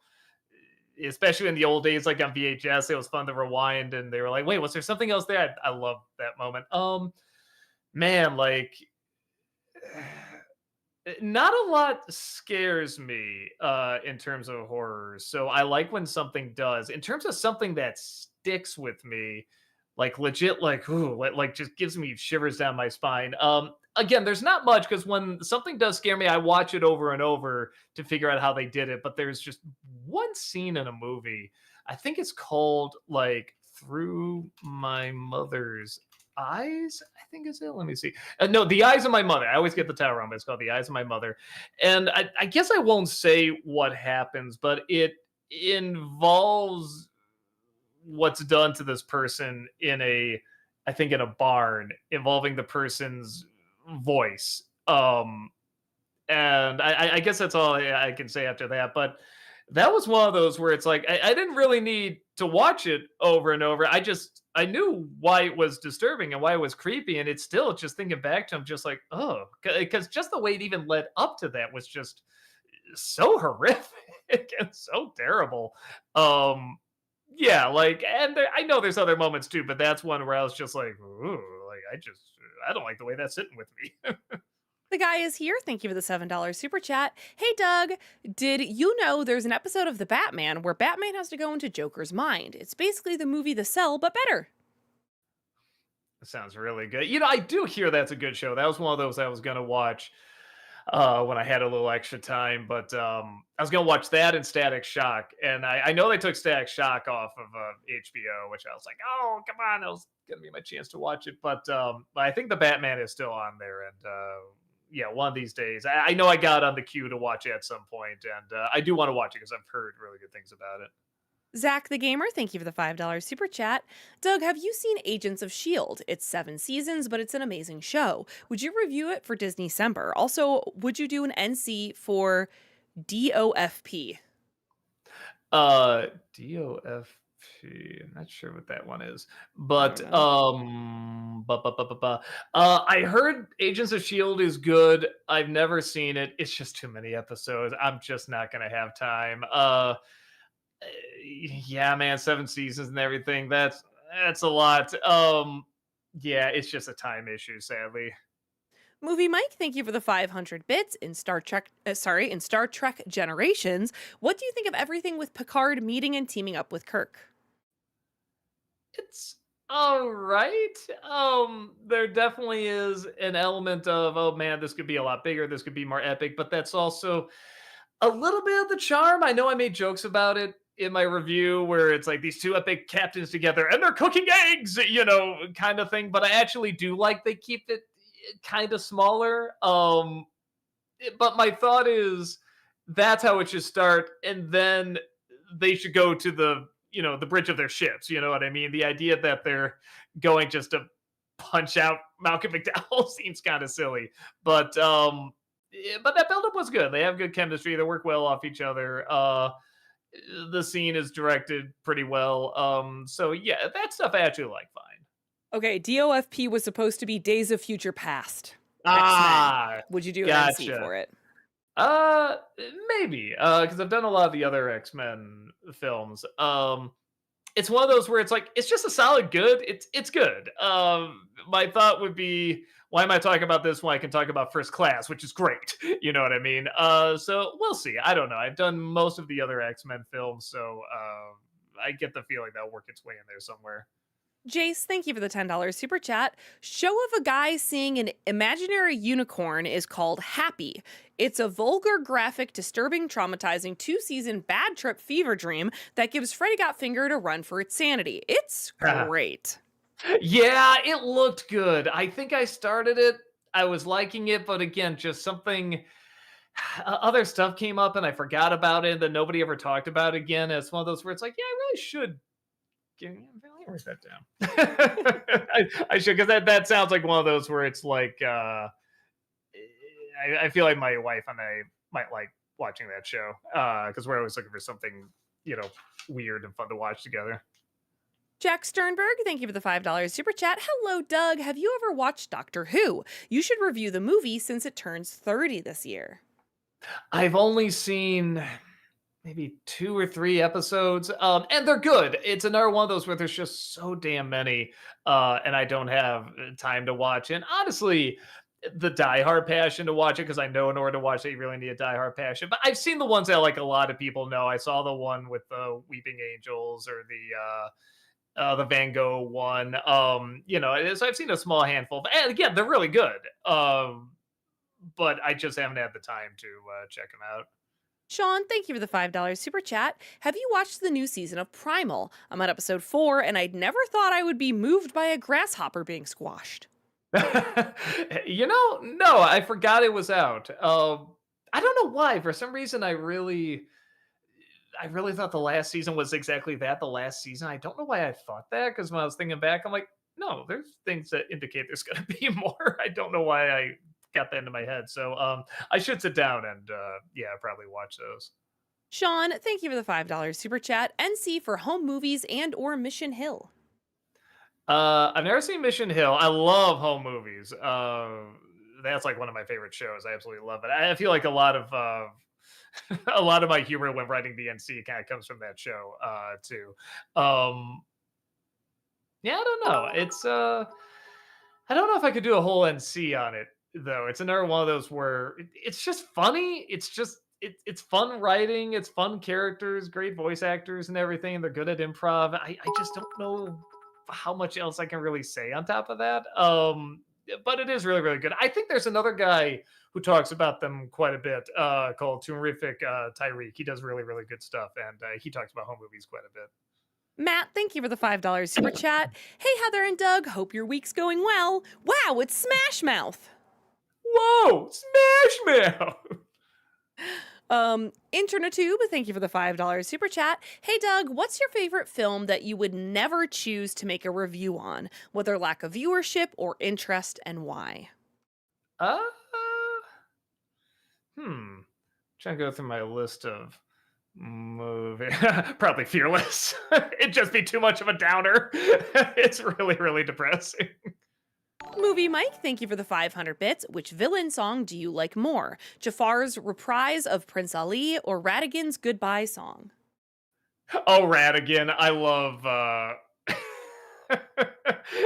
especially in the old days, like on VHS, it was fun to rewind and they were like, wait, was there something else there? I love that moment. Man, like not a lot scares me in terms of horror. So I like when something does. In terms of something that sticks with me, like legit, like ooh, like just gives me shivers down my spine. Again, there's not much because when something does scare me, I watch it over and over to figure out how they did it. But there's just one scene in a movie. I think it's called like Through My Mother's Eyes. I think is it. Let me see. No, The Eyes of My Mother. I always get the title wrong, but it's called The Eyes of My Mother. And I guess I won't say what happens, but it involves what's done to this person in a, I think in a barn, involving the person's voice. And I guess that's all I can say after that. But that was one of those where it's like I didn't really need to watch it over and over. I knew why it was disturbing and why it was creepy, and it's still just thinking back to him, just like oh, because just the way it even led up to that was just so horrific and so terrible. Yeah, like, and I know there's other moments too, but that's one where I was just like, ooh, like I don't like the way that's sitting with me. The guy is here. Thank you for the $7 super chat. Hey, Doug, did you know there's an episode of The Batman where Batman has to go into Joker's mind? It's basically the movie The Cell, but better. Sounds really good. I do hear that's a good show. That was one of those I was gonna watch when I had a little extra time, but I was gonna watch that and Static Shock, and I know they took Static Shock off of HBO, which I was like, oh come on, that was gonna be my chance to watch it, but I think the Batman is still on there, and yeah, one of these days, I know I got on the queue to watch it at some point, and I do want to watch it because I've heard really good things about it. Zach the Gamer, thank you for the $5 super chat. Doug, have you seen Agents of S.H.I.E.L.D.? It's 7 seasons, but it's an amazing show. Would you review it for Disney December? Also, would you do an NC for DOFP? DOFP. I'm not sure what that one is, but I heard Agents of Shield is good. I've never seen it. It's just too many episodes. I'm just not gonna have time. Yeah, man, 7 seasons and everything. That's a lot. Yeah, it's just a time issue, sadly. Movie Mike, thank you for the 500 bits. In Star Trek Generations, what do you think of everything with Picard meeting and teaming up with Kirk? It's all right. There definitely is an element of, oh man, this could be a lot bigger, this could be more epic, but that's also a little bit of the charm. I know I made jokes about it in my review where it's like these two epic captains together and they're cooking eggs, kind of thing. But I actually do like they keep it kind of smaller. But my thought is that's how it should start, and then they should go to the bridge of their ships. You know what I mean? The idea that they're going just to punch out Malcolm McDowell seems kind of silly, but but that buildup was good. They have good chemistry. They work well off each other. The scene is directed pretty well. So yeah, that stuff I actually like fine. Okay, DOFP was supposed to be Days of Future Past. Ah, X-Men. Would you do an NC gotcha. for it? Maybe. Because I've done a lot of the other X-Men films. It's one of those where it's like it's just a solid good. It's good. My thought would be why am I talking about this when I can talk about First Class, which is great? You know what I mean? So we'll see. I don't know. I've done most of the other X-Men films, so I get the feeling that'll work its way in there somewhere. Jace, thank you for the $10 super chat. Show of a guy seeing an imaginary unicorn is called Happy. It's a vulgar, graphic, disturbing, traumatizing 2-season bad trip fever dream that gives Freddy Got Fingered a run for its sanity. It's great. Yeah, it looked good. I think I started it. I was liking it, but again, just something other stuff came up and I forgot about it. That nobody ever talked about again. It's one of those where it's like, yeah, I really should write that down. I should, because that sounds like one of those where it's like I feel like my wife and I might like watching that show because we're always looking for something weird and fun to watch together. Jack Sternberg, thank you for the $5 super chat. Hello, Doug. Have you ever watched Doctor Who? You should review the movie since it turns 30 this year. I've only seen maybe 2 or 3 episodes, and they're good. It's another one of those where there's just so damn many, and I don't have time to watch. And honestly, the diehard passion to watch it, because I know in order to watch it, you really need a diehard passion. But I've seen the ones that like a lot of people know. I saw the one with the Weeping Angels or the Van Gogh one. So I've seen a small handful. And again, they're really good. But I just haven't had the time to check them out. Sean, thank you for the $5 super chat. Have you watched the new season of Primal? I'm on episode 4, and I'd never thought I would be moved by a grasshopper being squashed. No, I forgot it was out. I don't know why. For some reason, I really thought the last season was exactly that. The last season. I don't know why I thought that, because when I was thinking back, I'm like, no, there's things that indicate there's going to be more. I don't know why I got that into my head. So I should sit down and probably watch those. Sean, thank you for the $5 super chat. NC for home movies and or Mission Hill. I've never seen Mission Hill. I love home movies. That's like one of my favorite shows. I absolutely love it. I feel like a lot of a lot of my humor when writing the NC kind of comes from that show too. I don't know. It's I don't know if I could do a whole NC on it though. It's another one of those where it's just funny. It's fun writing. It's fun characters, great voice actors and everything. They're good at improv. I just don't know how much else I can really say on top of that. But it is really, really good. I think there's another guy who talks about them quite a bit called Terrific Tyreek. He does really, really good stuff. And he talks about home movies quite a bit. Matt, thank you for the $5 super chat. Hey, Heather and Doug, hope your week's going well. Wow, it's Smash Mouth. Whoa, Smash Mouth. Internetube, thank you for the $5 super chat. Hey Doug, what's your favorite film that you would never choose to make a review on, whether lack of viewership or interest, and why? Trying to go through my list of movie. Probably Fearless. It'd just be too much of a downer. It's really, really depressing. Movie Mike, thank you for the 500 bits. Which villain song do you like more? Jafar's reprise of Prince Ali or Radigan's Goodbye song? Oh, Radigan. I love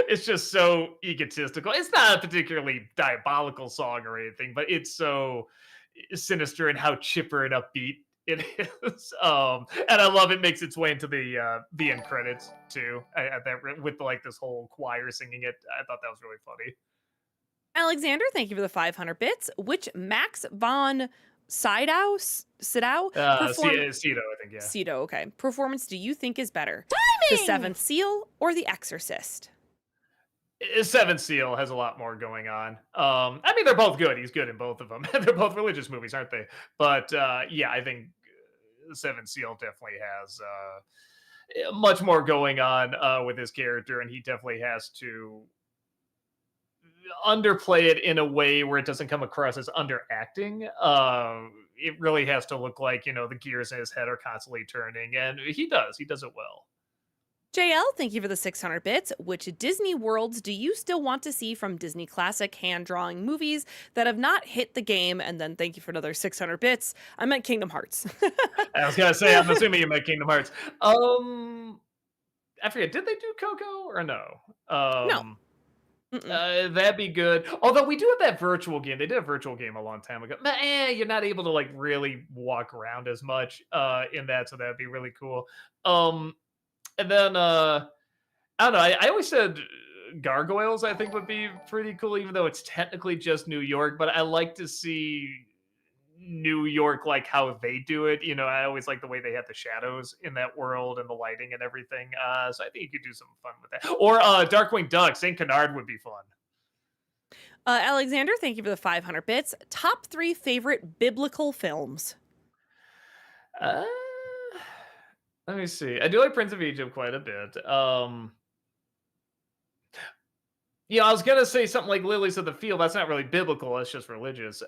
it's just so egotistical. It's not a particularly diabolical song or anything, but it's so sinister and how chipper and upbeat it is. And I love it makes its way into the end credits too. With like this whole choir singing it. I thought that was really funny. Alexander, thank you for the 500 bits. Which Max von Sydow? Cedo, I think, yeah. Cedo, okay. Performance do you think is better? Timing! The Seventh Seal or The Exorcist? Seventh Seal has a lot more going on. I mean, they're both good. He's good in both of them. They're both religious movies, aren't they? But I think Seventh Seal definitely has much more going on with his character, and he definitely has to underplay it in a way where it doesn't come across as underacting. It really has to look like, the gears in his head are constantly turning, and he does it well. JL, thank you for the 600 bits. Which Disney worlds do you still want to see from Disney classic hand-drawing movies that have not hit the game? And then thank you for another 600 bits. I meant Kingdom Hearts. I was going to say, I'm assuming you meant Kingdom Hearts. I forget, did they do Coco or no? No. Mm-mm. That'd be good. Although we do have that virtual game. They did a virtual game a long time ago. But you're not able to like really walk around as much in that, so that'd be really cool. Um, and then I don't know. I always said gargoyles. I think would be pretty cool, even though it's technically just New York. But I like to see New York like how they do it. You know, I always like the way they have the shadows in that world and the lighting and everything. So I think you could do some fun with that. Or Darkwing Duck, Saint Canard would be fun. Alexander, thank you for the 500 bits. Top 3 favorite biblical films. Uh, let me see. I do like Prince of Egypt quite a bit. Yeah, I was gonna say something like Lilies of the Field. That's not really biblical. That's just religious.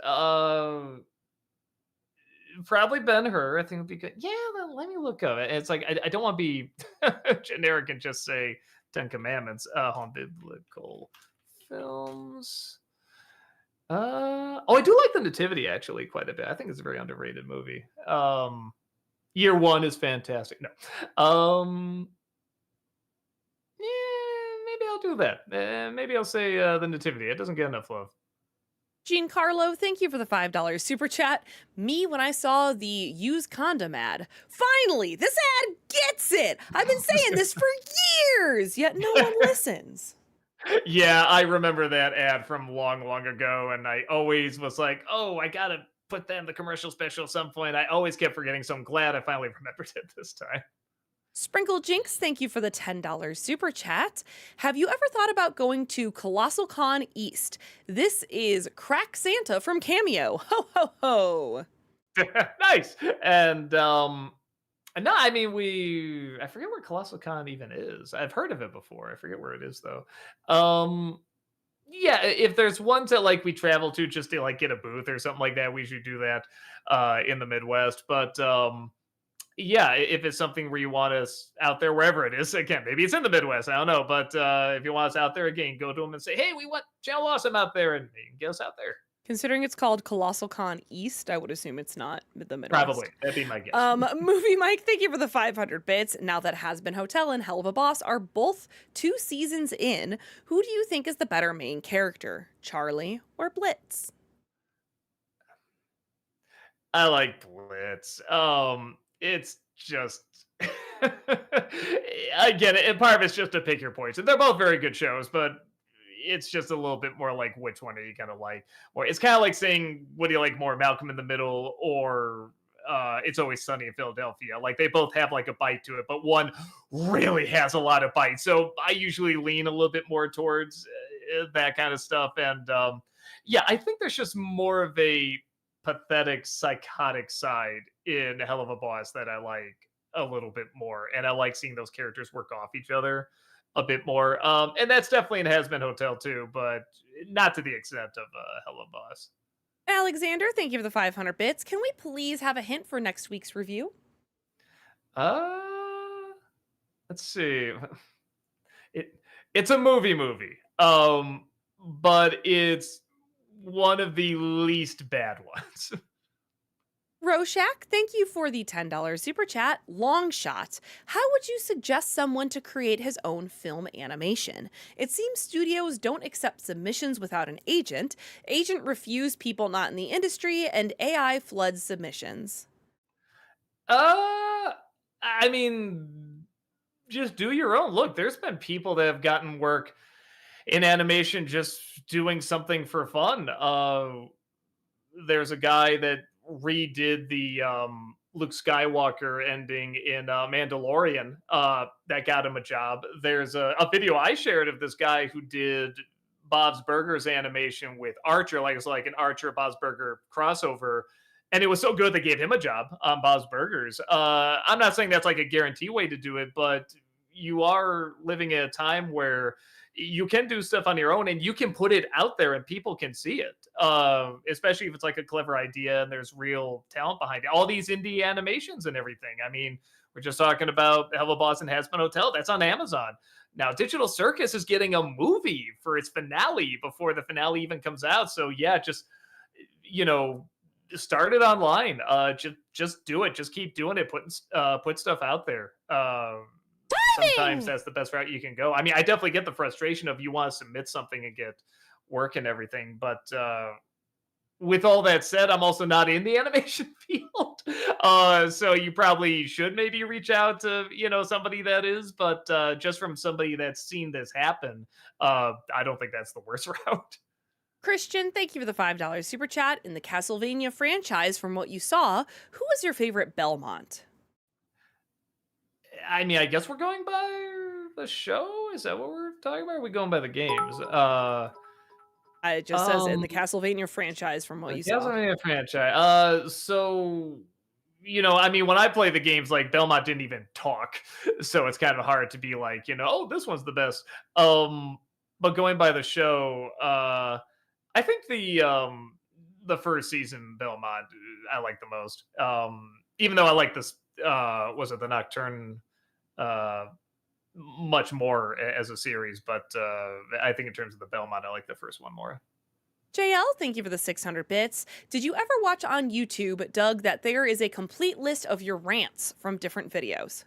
Probably Ben Hur. I think would be good. Yeah, let me look up it. It's like I don't want to be generic and just say Ten Commandments on biblical films. Oh, I do like the Nativity actually quite a bit. I think it's a very underrated movie. Year One is fantastic. No, yeah, maybe I'll do that. Maybe I'll say the Nativity. It doesn't get enough love. Giancarlo, thank you for the $5 super chat. Me, when I saw the used condom ad. Finally, this ad gets it. I've been saying this for years, yet no one listens. Yeah, I remember that ad from long, long ago, and I always was like, "Oh, I gotta put that in the commercial special at some point." I always kept forgetting, so I'm glad I finally remembered it this time. Sprinkle Jinx, thank you for the $10 super chat. Have you ever thought about going to Colossal Con East? This is Crack Santa from Cameo. Ho ho ho. Nice. And no, I mean I forget where Colossal Con even is. I've heard of it before. I forget where it is though. Yeah, if there's ones that like we travel to just to like get a booth or something like that, we should do that in the Midwest. But yeah, if it's something where you want us out there, wherever it is, again, maybe it's in the Midwest, I don't know. But if you want us out there again, go to them and say, hey, we want Channel Awesome out there, and they can get us out there. Considering it's called Colossal Con East, I would assume it's not the Midwest. Probably. That'd be my guess. Movie Mike, thank you for the 500 bits. Now that Has Been Hotel and Hell of a Boss are both 2 seasons in, who do you think is the better main character, Charlie or Blitz? I like Blitz. It's just I get it. And part of it's just to pick your points. And they're both very good shows, but it's just a little bit more like which one are you gonna like? Or it's kind of like saying, what do you like more, Malcolm in the Middle or It's Always Sunny in Philadelphia? Like they both have like a bite to it, but one really has a lot of bite. So I usually lean a little bit more towards that kind of stuff. And yeah, I think there's just more of a pathetic, psychotic side in Hell of a Boss that I like a little bit more, and I like seeing those characters work off each other a bit more. And that's definitely in Has Been Hotel too, but not to the extent of Hell of a Boss. Alexander, thank you for the 500 bits. Can we please have a hint for next week's review? Uh, let's see. It it's a movie, but it's one of the least bad ones. Roshak, thank you for the $10 super chat. Long shot. How would you suggest someone to create his own film animation? It seems studios don't accept submissions without an agent. Agent refuse people not in the industry, and AI floods submissions. I mean, just do your own. Look, there's been people that have gotten work in animation just doing something for fun. There's a guy that redid the Luke Skywalker ending in Mandalorian that got him a job. There's a video I shared of this guy who did Bob's Burgers animation with Archer, like it's like an Archer Bob's Burger crossover. And it was so good they gave him a job on Bob's Burgers. I'm not saying that's like a guarantee way to do it, but you are living at a time where you can do stuff on your own and you can put it out there and people can see it. Especially if it's like a clever idea and there's real talent behind it. All these indie animations and everything. I mean, we're just talking about Hell of a Boss and Has Been Hotel. That's on Amazon. Now, Digital Circus is getting a movie for its finale before the finale even comes out. So yeah, just, you know, start it online. Just do it. Just keep doing it. Put stuff out there. sometimes Living! that's the best route you can go. I mean, I definitely get the frustration of you want to submit something and get work and everything, but with all that said, I'm also not in the animation field. So you probably should maybe reach out to, somebody that is, but just from somebody that's seen this happen, I don't think that's the worst route. Christian, thank you for the $5 super chat. In the Castlevania franchise, from what you saw, who was your favorite Belmont? I mean, I guess we're going by the show. Is that what we're talking about? Or are we going by the games? It just says in Um, the Castlevania franchise, from what the you saw. Castlevania franchise. So I mean, when I play the games, like Belmont didn't even talk, so it's kind of hard to be like, oh, this one's the best. But going by the show, I think the first season Belmont I like the most. Even though I like this, was it the Nocturne? Uh, much more as a series, but I think in terms of the Belmont, I like the first one more. JL, thank you for the 600 bits. Did you ever watch on YouTube, Doug, that there is a complete list of your rants from different videos?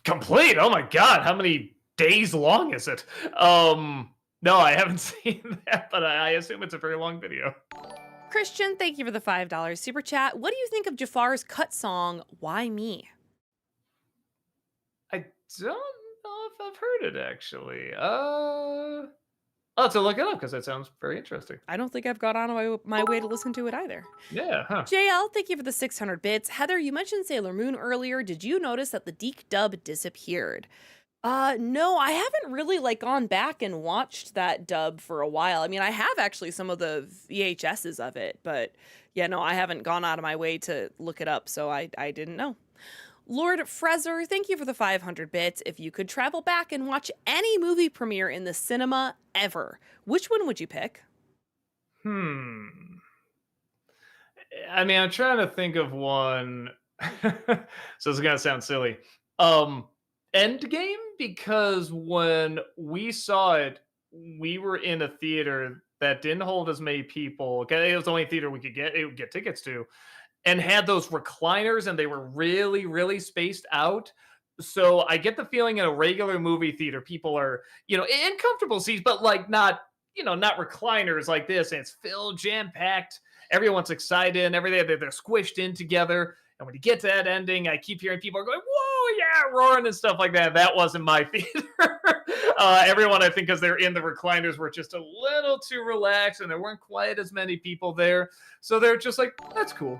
Complete. Oh my god, how many days long is it? No, I haven't seen that, but I assume it's a very long video. Christian, thank you for the $5 super chat. What do you think of Jafar's cut song, Why Me? I don't know if I've heard it actually. I'll have to look it up because that sounds very interesting. I don't think I've got on my way to listen to it either. Yeah, huh. JL, thank you for the 600 bits. Heather, you mentioned Sailor Moon earlier. Did you notice that the Deke dub disappeared? No, I haven't really gone back and watched that dub for a while. I mean, I have actually some of the VHSs of it, but yeah, no, I haven't gone out of my way to look it up, so I didn't know. Lord Fraser, thank you for the 500 bits. If you could travel back and watch any movie premiere in the cinema ever, which one would you pick? Hmm. I mean, I'm trying to think of one. So it's gonna sound silly. Um, Endgame, because when we saw it, we were in a theater that didn't hold as many people. Okay, it was the only theater we could get tickets to, and had those recliners, and they were really, really spaced out. So I get the feeling in a regular movie theater, people are, in comfortable seats, but like not, not recliners like this. And it's filled, jam packed. Everyone's excited and everything. They're squished in together. And when you get to that ending, I keep hearing people are going, "Whoa, yeah," roaring and stuff like that. That wasn't my theater. Everyone, I think, because they're in the recliners, were just a little too relaxed, and there weren't quite as many people there. So they're just like, "That's cool."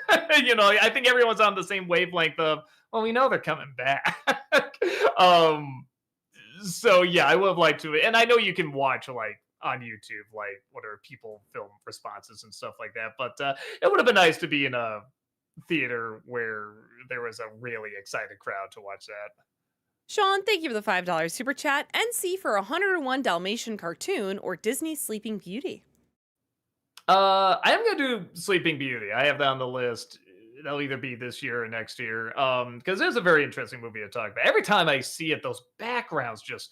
I think everyone's on the same wavelength of, well, we know they're coming back. um, so yeah, I would have liked to, and I know you can watch like on YouTube, like what are people film responses and stuff like that. But it would have been nice to be in a theater where there was a really excited crowd to watch that. Sean, thank you for the $5 super chat. NC for 101 Dalmatian cartoon or Disney Sleeping Beauty. I am gonna do Sleeping Beauty. I have that on the list. That'll either be this year or next year. Because it's a very interesting movie to talk about. Every time I see it, those backgrounds just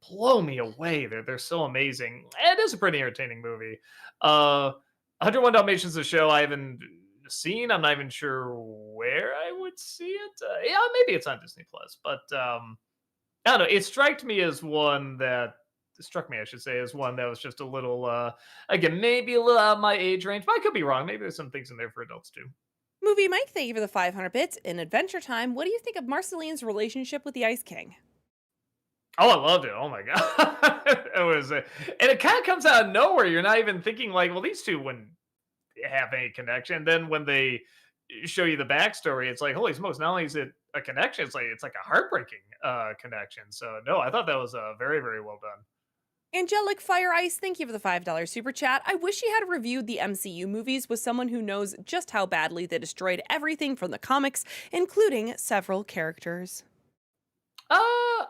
blow me away. They're so amazing. And it is a pretty entertaining movie. 101 Dalmatians is a show I haven't seen. I'm not even sure where I would see it. Yeah, maybe it's on Disney Plus. But I don't know. It struck me, I should say, as one that was just a little, again, maybe a little out of my age range, but I could be wrong. Maybe there's some things in there for adults too. Movie Mike, thank you for the 500 bits. In Adventure Time, what do you think of Marceline's relationship with the Ice King? Oh, I loved it. Oh my god, it was, and it kind of comes out of nowhere. You're not even thinking like, well, these two wouldn't have any connection. Then when they show you the backstory, it's like, holy smokes! Not only is it a connection, it's like a heartbreaking connection. So no, I thought that was very, very well done. Angelic Fire Ice, thank you for the $5 super chat. I wish you had reviewed the MCU movies with someone who knows just how badly they destroyed everything from the comics, including several characters. Uh,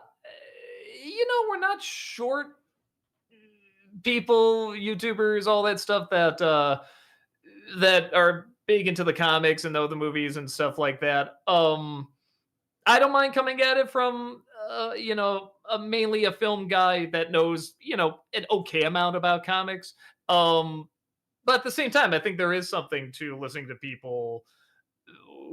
we're not short people, YouTubers, all that stuff that are big into the comics and know the movies and stuff like that. I don't mind coming at it from mainly a film guy that knows an okay amount about comics. But at the same time, I think there is something to listening to people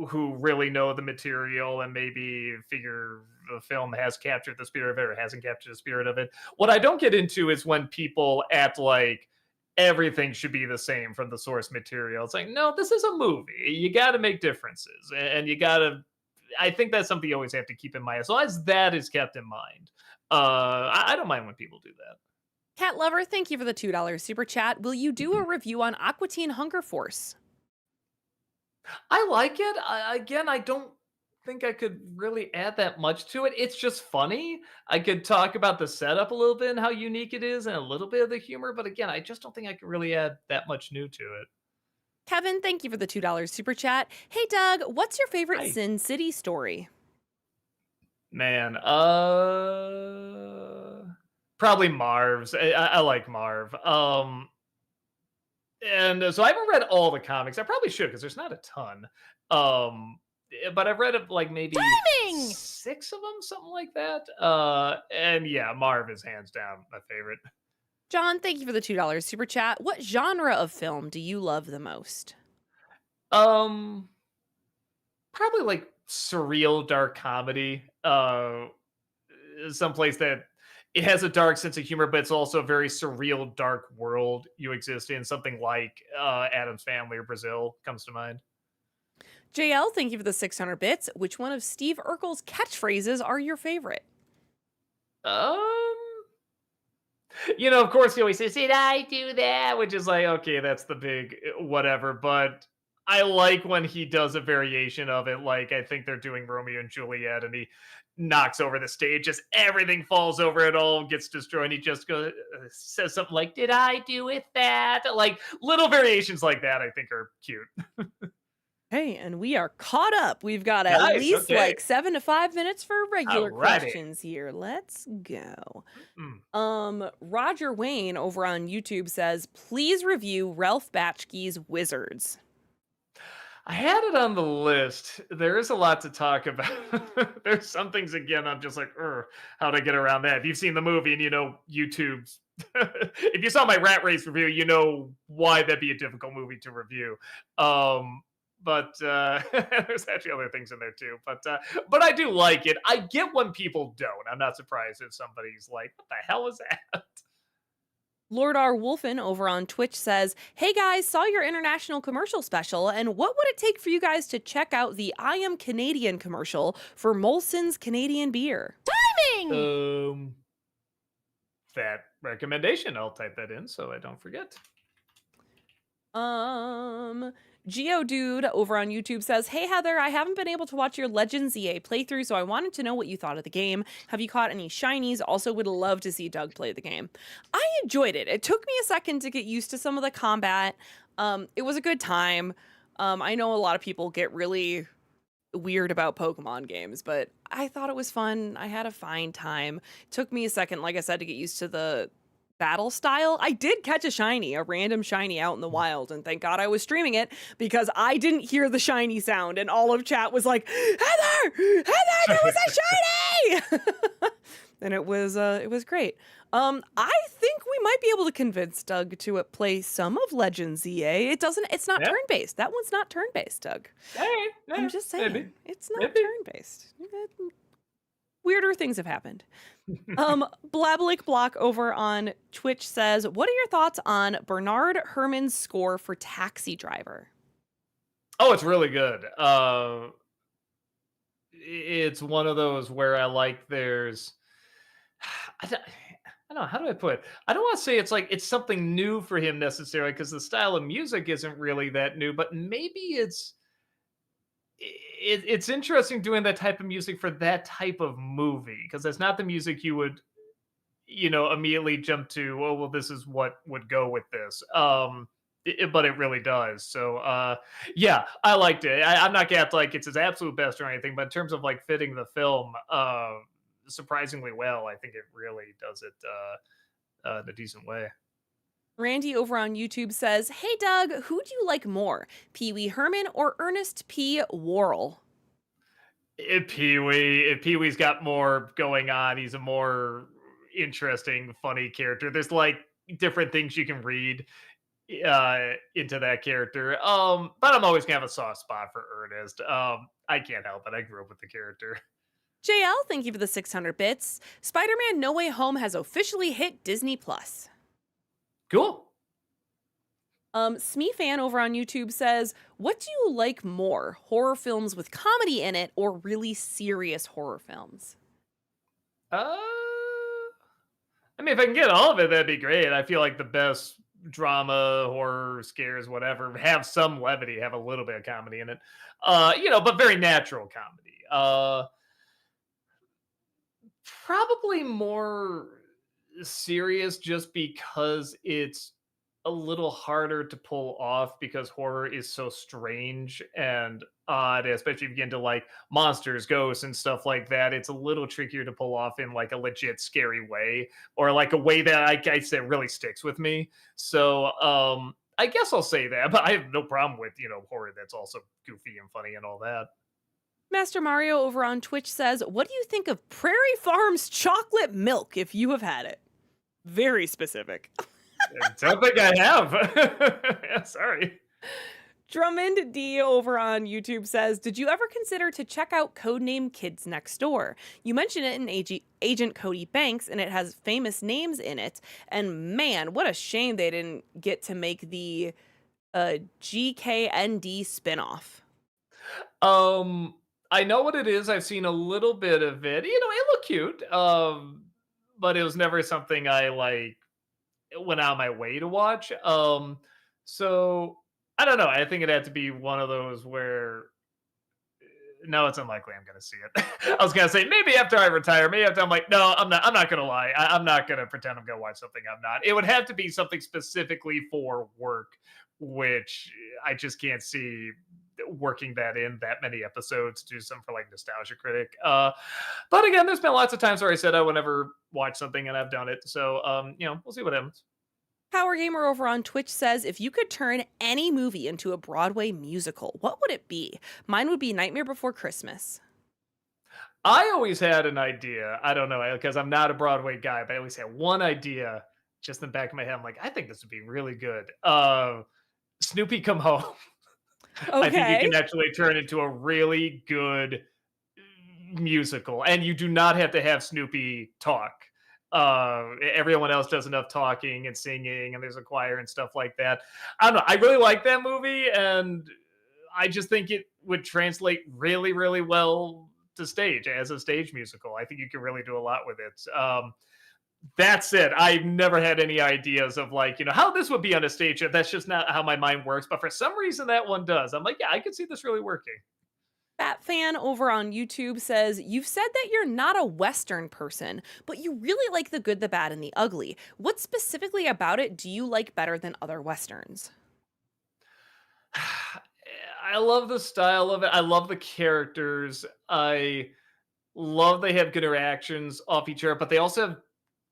who really know the material and maybe figure the film has captured the spirit of it or hasn't captured the spirit of it. What I don't get into is when people act like everything should be the same from the source material. It's like, no, this is a movie. You got to make differences, and you got to. I think that's something you always have to keep in mind. As long as that is kept in mind, I don't mind when people do that. Cat Lover, thank you for the $2 super chat. Will you do a review on Aqua Teen Hunger Force? I like it. Again, I don't think I could really add that much to it. It's just funny. I could talk about the setup a little bit and how unique it is and a little bit of the humor, but again, I just don't think I could really add that much new to it. Kevin, thank you for the $2 super chat. Hey, Doug, what's your favorite Hi. Sin City story? Man, probably Marv's. I like Marv. And so I haven't read all the comics. I probably should because there's not a ton. But I've read like maybe Timing! 6 of them, something like that. And yeah, Marv is hands down my favorite. John, thank you for the $2 super chat. What genre of film do you love the most? Um, Probably like surreal dark comedy. Someplace that it has a dark sense of humor, but it's also a very surreal dark world you exist in. Something like Adam's Family or Brazil comes to mind. JL, thank you for the 600 bits. Which one of Steve Urkel's catchphrases are your favorite? Um, of course, he always says, "Did I do that?" Which is like, okay, that's the big whatever. But I like when he does a variation of it. Like, I think they're doing Romeo and Juliet, and he knocks over the stage, just everything falls over, it all gets destroyed. And he just goes, says something like, "Did I do it that?" Like little variations like that, I think are cute. Hey, and we are caught up. We've got at Nice, least okay. like 7 to 5 minutes for regular Alrighty. questions here. Let's go. Roger Wayne over on YouTube says, please review Ralph Bakshi's Wizards. I had it on the list. There is a lot to talk about. There's some things again. I'm just like, how'd I get around that? If you've seen the movie and you know YouTube's, if you saw my Rat Race review, you know why that'd be a difficult movie to review. But there's actually other things in there too. But I do like it. I get when people don't. I'm not surprised if somebody's like, "What the hell is that?" Lord R. Wolfen over on Twitch says, hey guys, saw your international commercial special, and what would it take for you guys to check out the I Am Canadian commercial for Molson's Canadian beer? Timing! That recommendation, I'll type that in so I don't forget. Geodude over on YouTube says, hey Heather, I haven't been able to watch your Legends EA playthrough, so I wanted to know what you thought of the game. Have you caught any shinies? Also would love to see Doug play the game. I enjoyed it. It took me a second to get used to some of the combat. It was a good time. I know a lot of people get really weird about Pokemon games, but I thought it was fun. I had a fine time. It took me a second, like I said, to get used to the battle style. I did catch a random shiny out in the wild, and thank God I was streaming it because I didn't hear the shiny sound, and all of chat was like, Heather, there was a shiny! And it was great. I think we might be able to convince Doug to play some of Legends EA. It's not turn-based. That one's not turn-based, Doug. I'm just saying. Maybe. It's not turn-based. Weirder things have happened. Blablik Block over on Twitch says, what are your thoughts on Bernard Herrmann's score for Taxi Driver? Oh, it's really good. It's one of those where I like there's I don't know, how do I put it? I don't want to say it's like it's something new for him necessarily because the style of music isn't really that new, but maybe it's interesting doing that type of music for that type of movie because that's not the music you would immediately jump to. Oh well, this is what would go with this. But it really does. So yeah, I liked it. I'm not gonna have to like it's his absolute best or anything, but in terms of like fitting the film surprisingly well, I think it really does it in a decent way. Randy over on YouTube says, hey Doug, who do you like more, Pee Wee Herman or Ernest P. Worrell? Pee-wee's got more going on. He's a more interesting, funny character. There's like different things you can read into that character. But I'm always gonna have a soft spot for Ernest. I can't help it. I grew up with the character. JL, thank you for the 600 bits. Spider-Man No Way Home has officially hit Disney+. Cool. Smee Fan over on YouTube says, what do you like more, horror films with comedy in it or really serious horror films? I mean, if I can get all of it, that'd be great. I feel like the best drama, horror, scares, whatever, have some levity, have a little bit of comedy in it. But very natural comedy. Probably more serious just because it's a little harder to pull off because horror is so strange and odd, especially if you get into like monsters, ghosts, and stuff like that. It's a little trickier to pull off in like a legit scary way or like a way that I said really sticks with me. So I guess I'll say that, but I have no problem with, horror that's also goofy and funny and all that. Master Mario over on Twitch says, what do you think of Prairie Farms chocolate milk if you have had it? Very specific. I don't think I have. Yeah, sorry. Drummond D over on YouTube says, did you ever consider to check out Codename Kids Next Door? You mentioned it in Agent Cody Banks, and it has famous names in it. And man, what a shame they didn't get to make the GKND spinoff. I know what it is. I've seen a little bit of it. It looked cute. But it was never something I like went out of my way to watch. So I don't know. I think it had to be one of those where no, it's unlikely I'm going to see it. I was going to say maybe after I retire, maybe after I'm like, no, I'm not. I'm not going to lie. I'm not going to pretend I'm going to watch something I'm not. It would have to be something specifically for work, which I just can't see working that in that many episodes to do something for like Nostalgia Critic. But again, there's been lots of times where I said I would never watch something and I've done it. So we'll see what happens. Power Gamer over on Twitch says, if you could turn any movie into a Broadway musical, what would it be? Mine would be Nightmare Before Christmas. I always had an idea. I don't know, because I'm not a Broadway guy, but I always had one idea just in the back of my head. I'm like, I think this would be really good. Snoopy Come Home. I think you Okay. can actually turn into a really good musical, and you do not have to have Snoopy talk. Everyone else does enough talking and singing, and there's a choir and stuff like that. I don't know. I really like that movie, and I just think it would translate really, really well to stage as a stage musical. I think you can really do a lot with it. That's it. I've never had any ideas of like, how this would be on a stage. That's just not how my mind works. But for some reason, that one does. I'm like, yeah, I can see this really working. Fat Fan over on YouTube says, you've said that you're not a Western person, but you really like the good, the bad, and the ugly. What specifically about it do you like better than other Westerns? I love the style of it. I love the characters. I love they have good interactions off each other, but they also have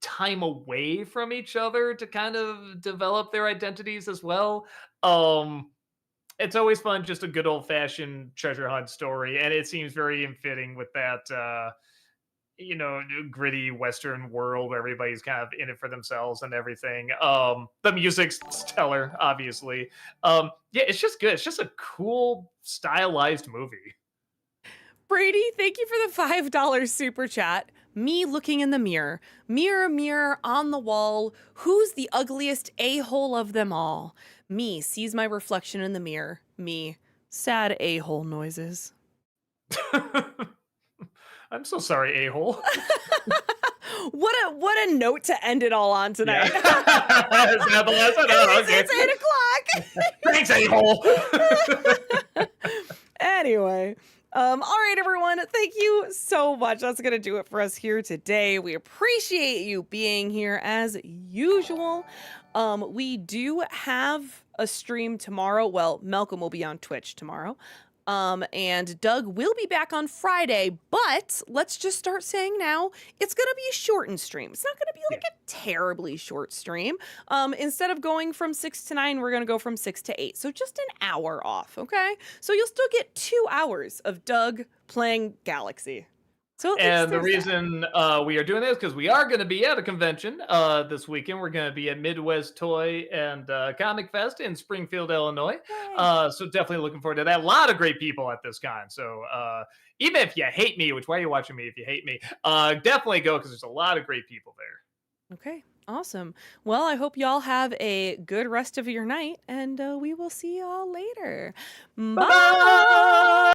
time away from each other to kind of develop their identities as well. It's always fun, just a good old fashioned treasure hunt story, and it seems very fitting with that gritty Western world where everybody's kind of in it for themselves and everything. The music's stellar, obviously. Yeah, it's just good. It's just a cool, stylized movie. Brady, thank you for the $5 super chat. Me looking in the mirror. Mirror, mirror on the wall. Who's the ugliest a-hole of them all? Me sees my reflection in the mirror. Me. Sad a-hole noises. I'm so sorry, a-hole. What a note to end it all on tonight. Yeah. Is that the last one? Oh, okay. It's 8 o'clock. Thanks, a-hole. Anyway, all right, everyone. Thank you so much. That's going to do it for us here today. We appreciate you being here as usual. We do have a stream tomorrow. Well, Malcolm will be on Twitch tomorrow. And Doug will be back on Friday, but let's just start saying now it's going to be a shortened stream. It's not going to be like a terribly short stream. Instead of going from 6 to 9, we're going to go from 6 to 8. So just an hour off, okay? So you'll still get 2 hours of Doug playing Galaxy. So at least And the there's that. reason we are doing this because we are going to be at a convention this weekend. We're going to be at Midwest Toy and Comic Fest in Springfield, Illinois. Yay. So definitely looking forward to that. A lot of great people at this con. So even if you hate me, which why are you watching me if you hate me? Definitely go because there's a lot of great people there. Okay, awesome. Well, I hope y'all have a good rest of your night, and we will see y'all later. Bye Bye. bye.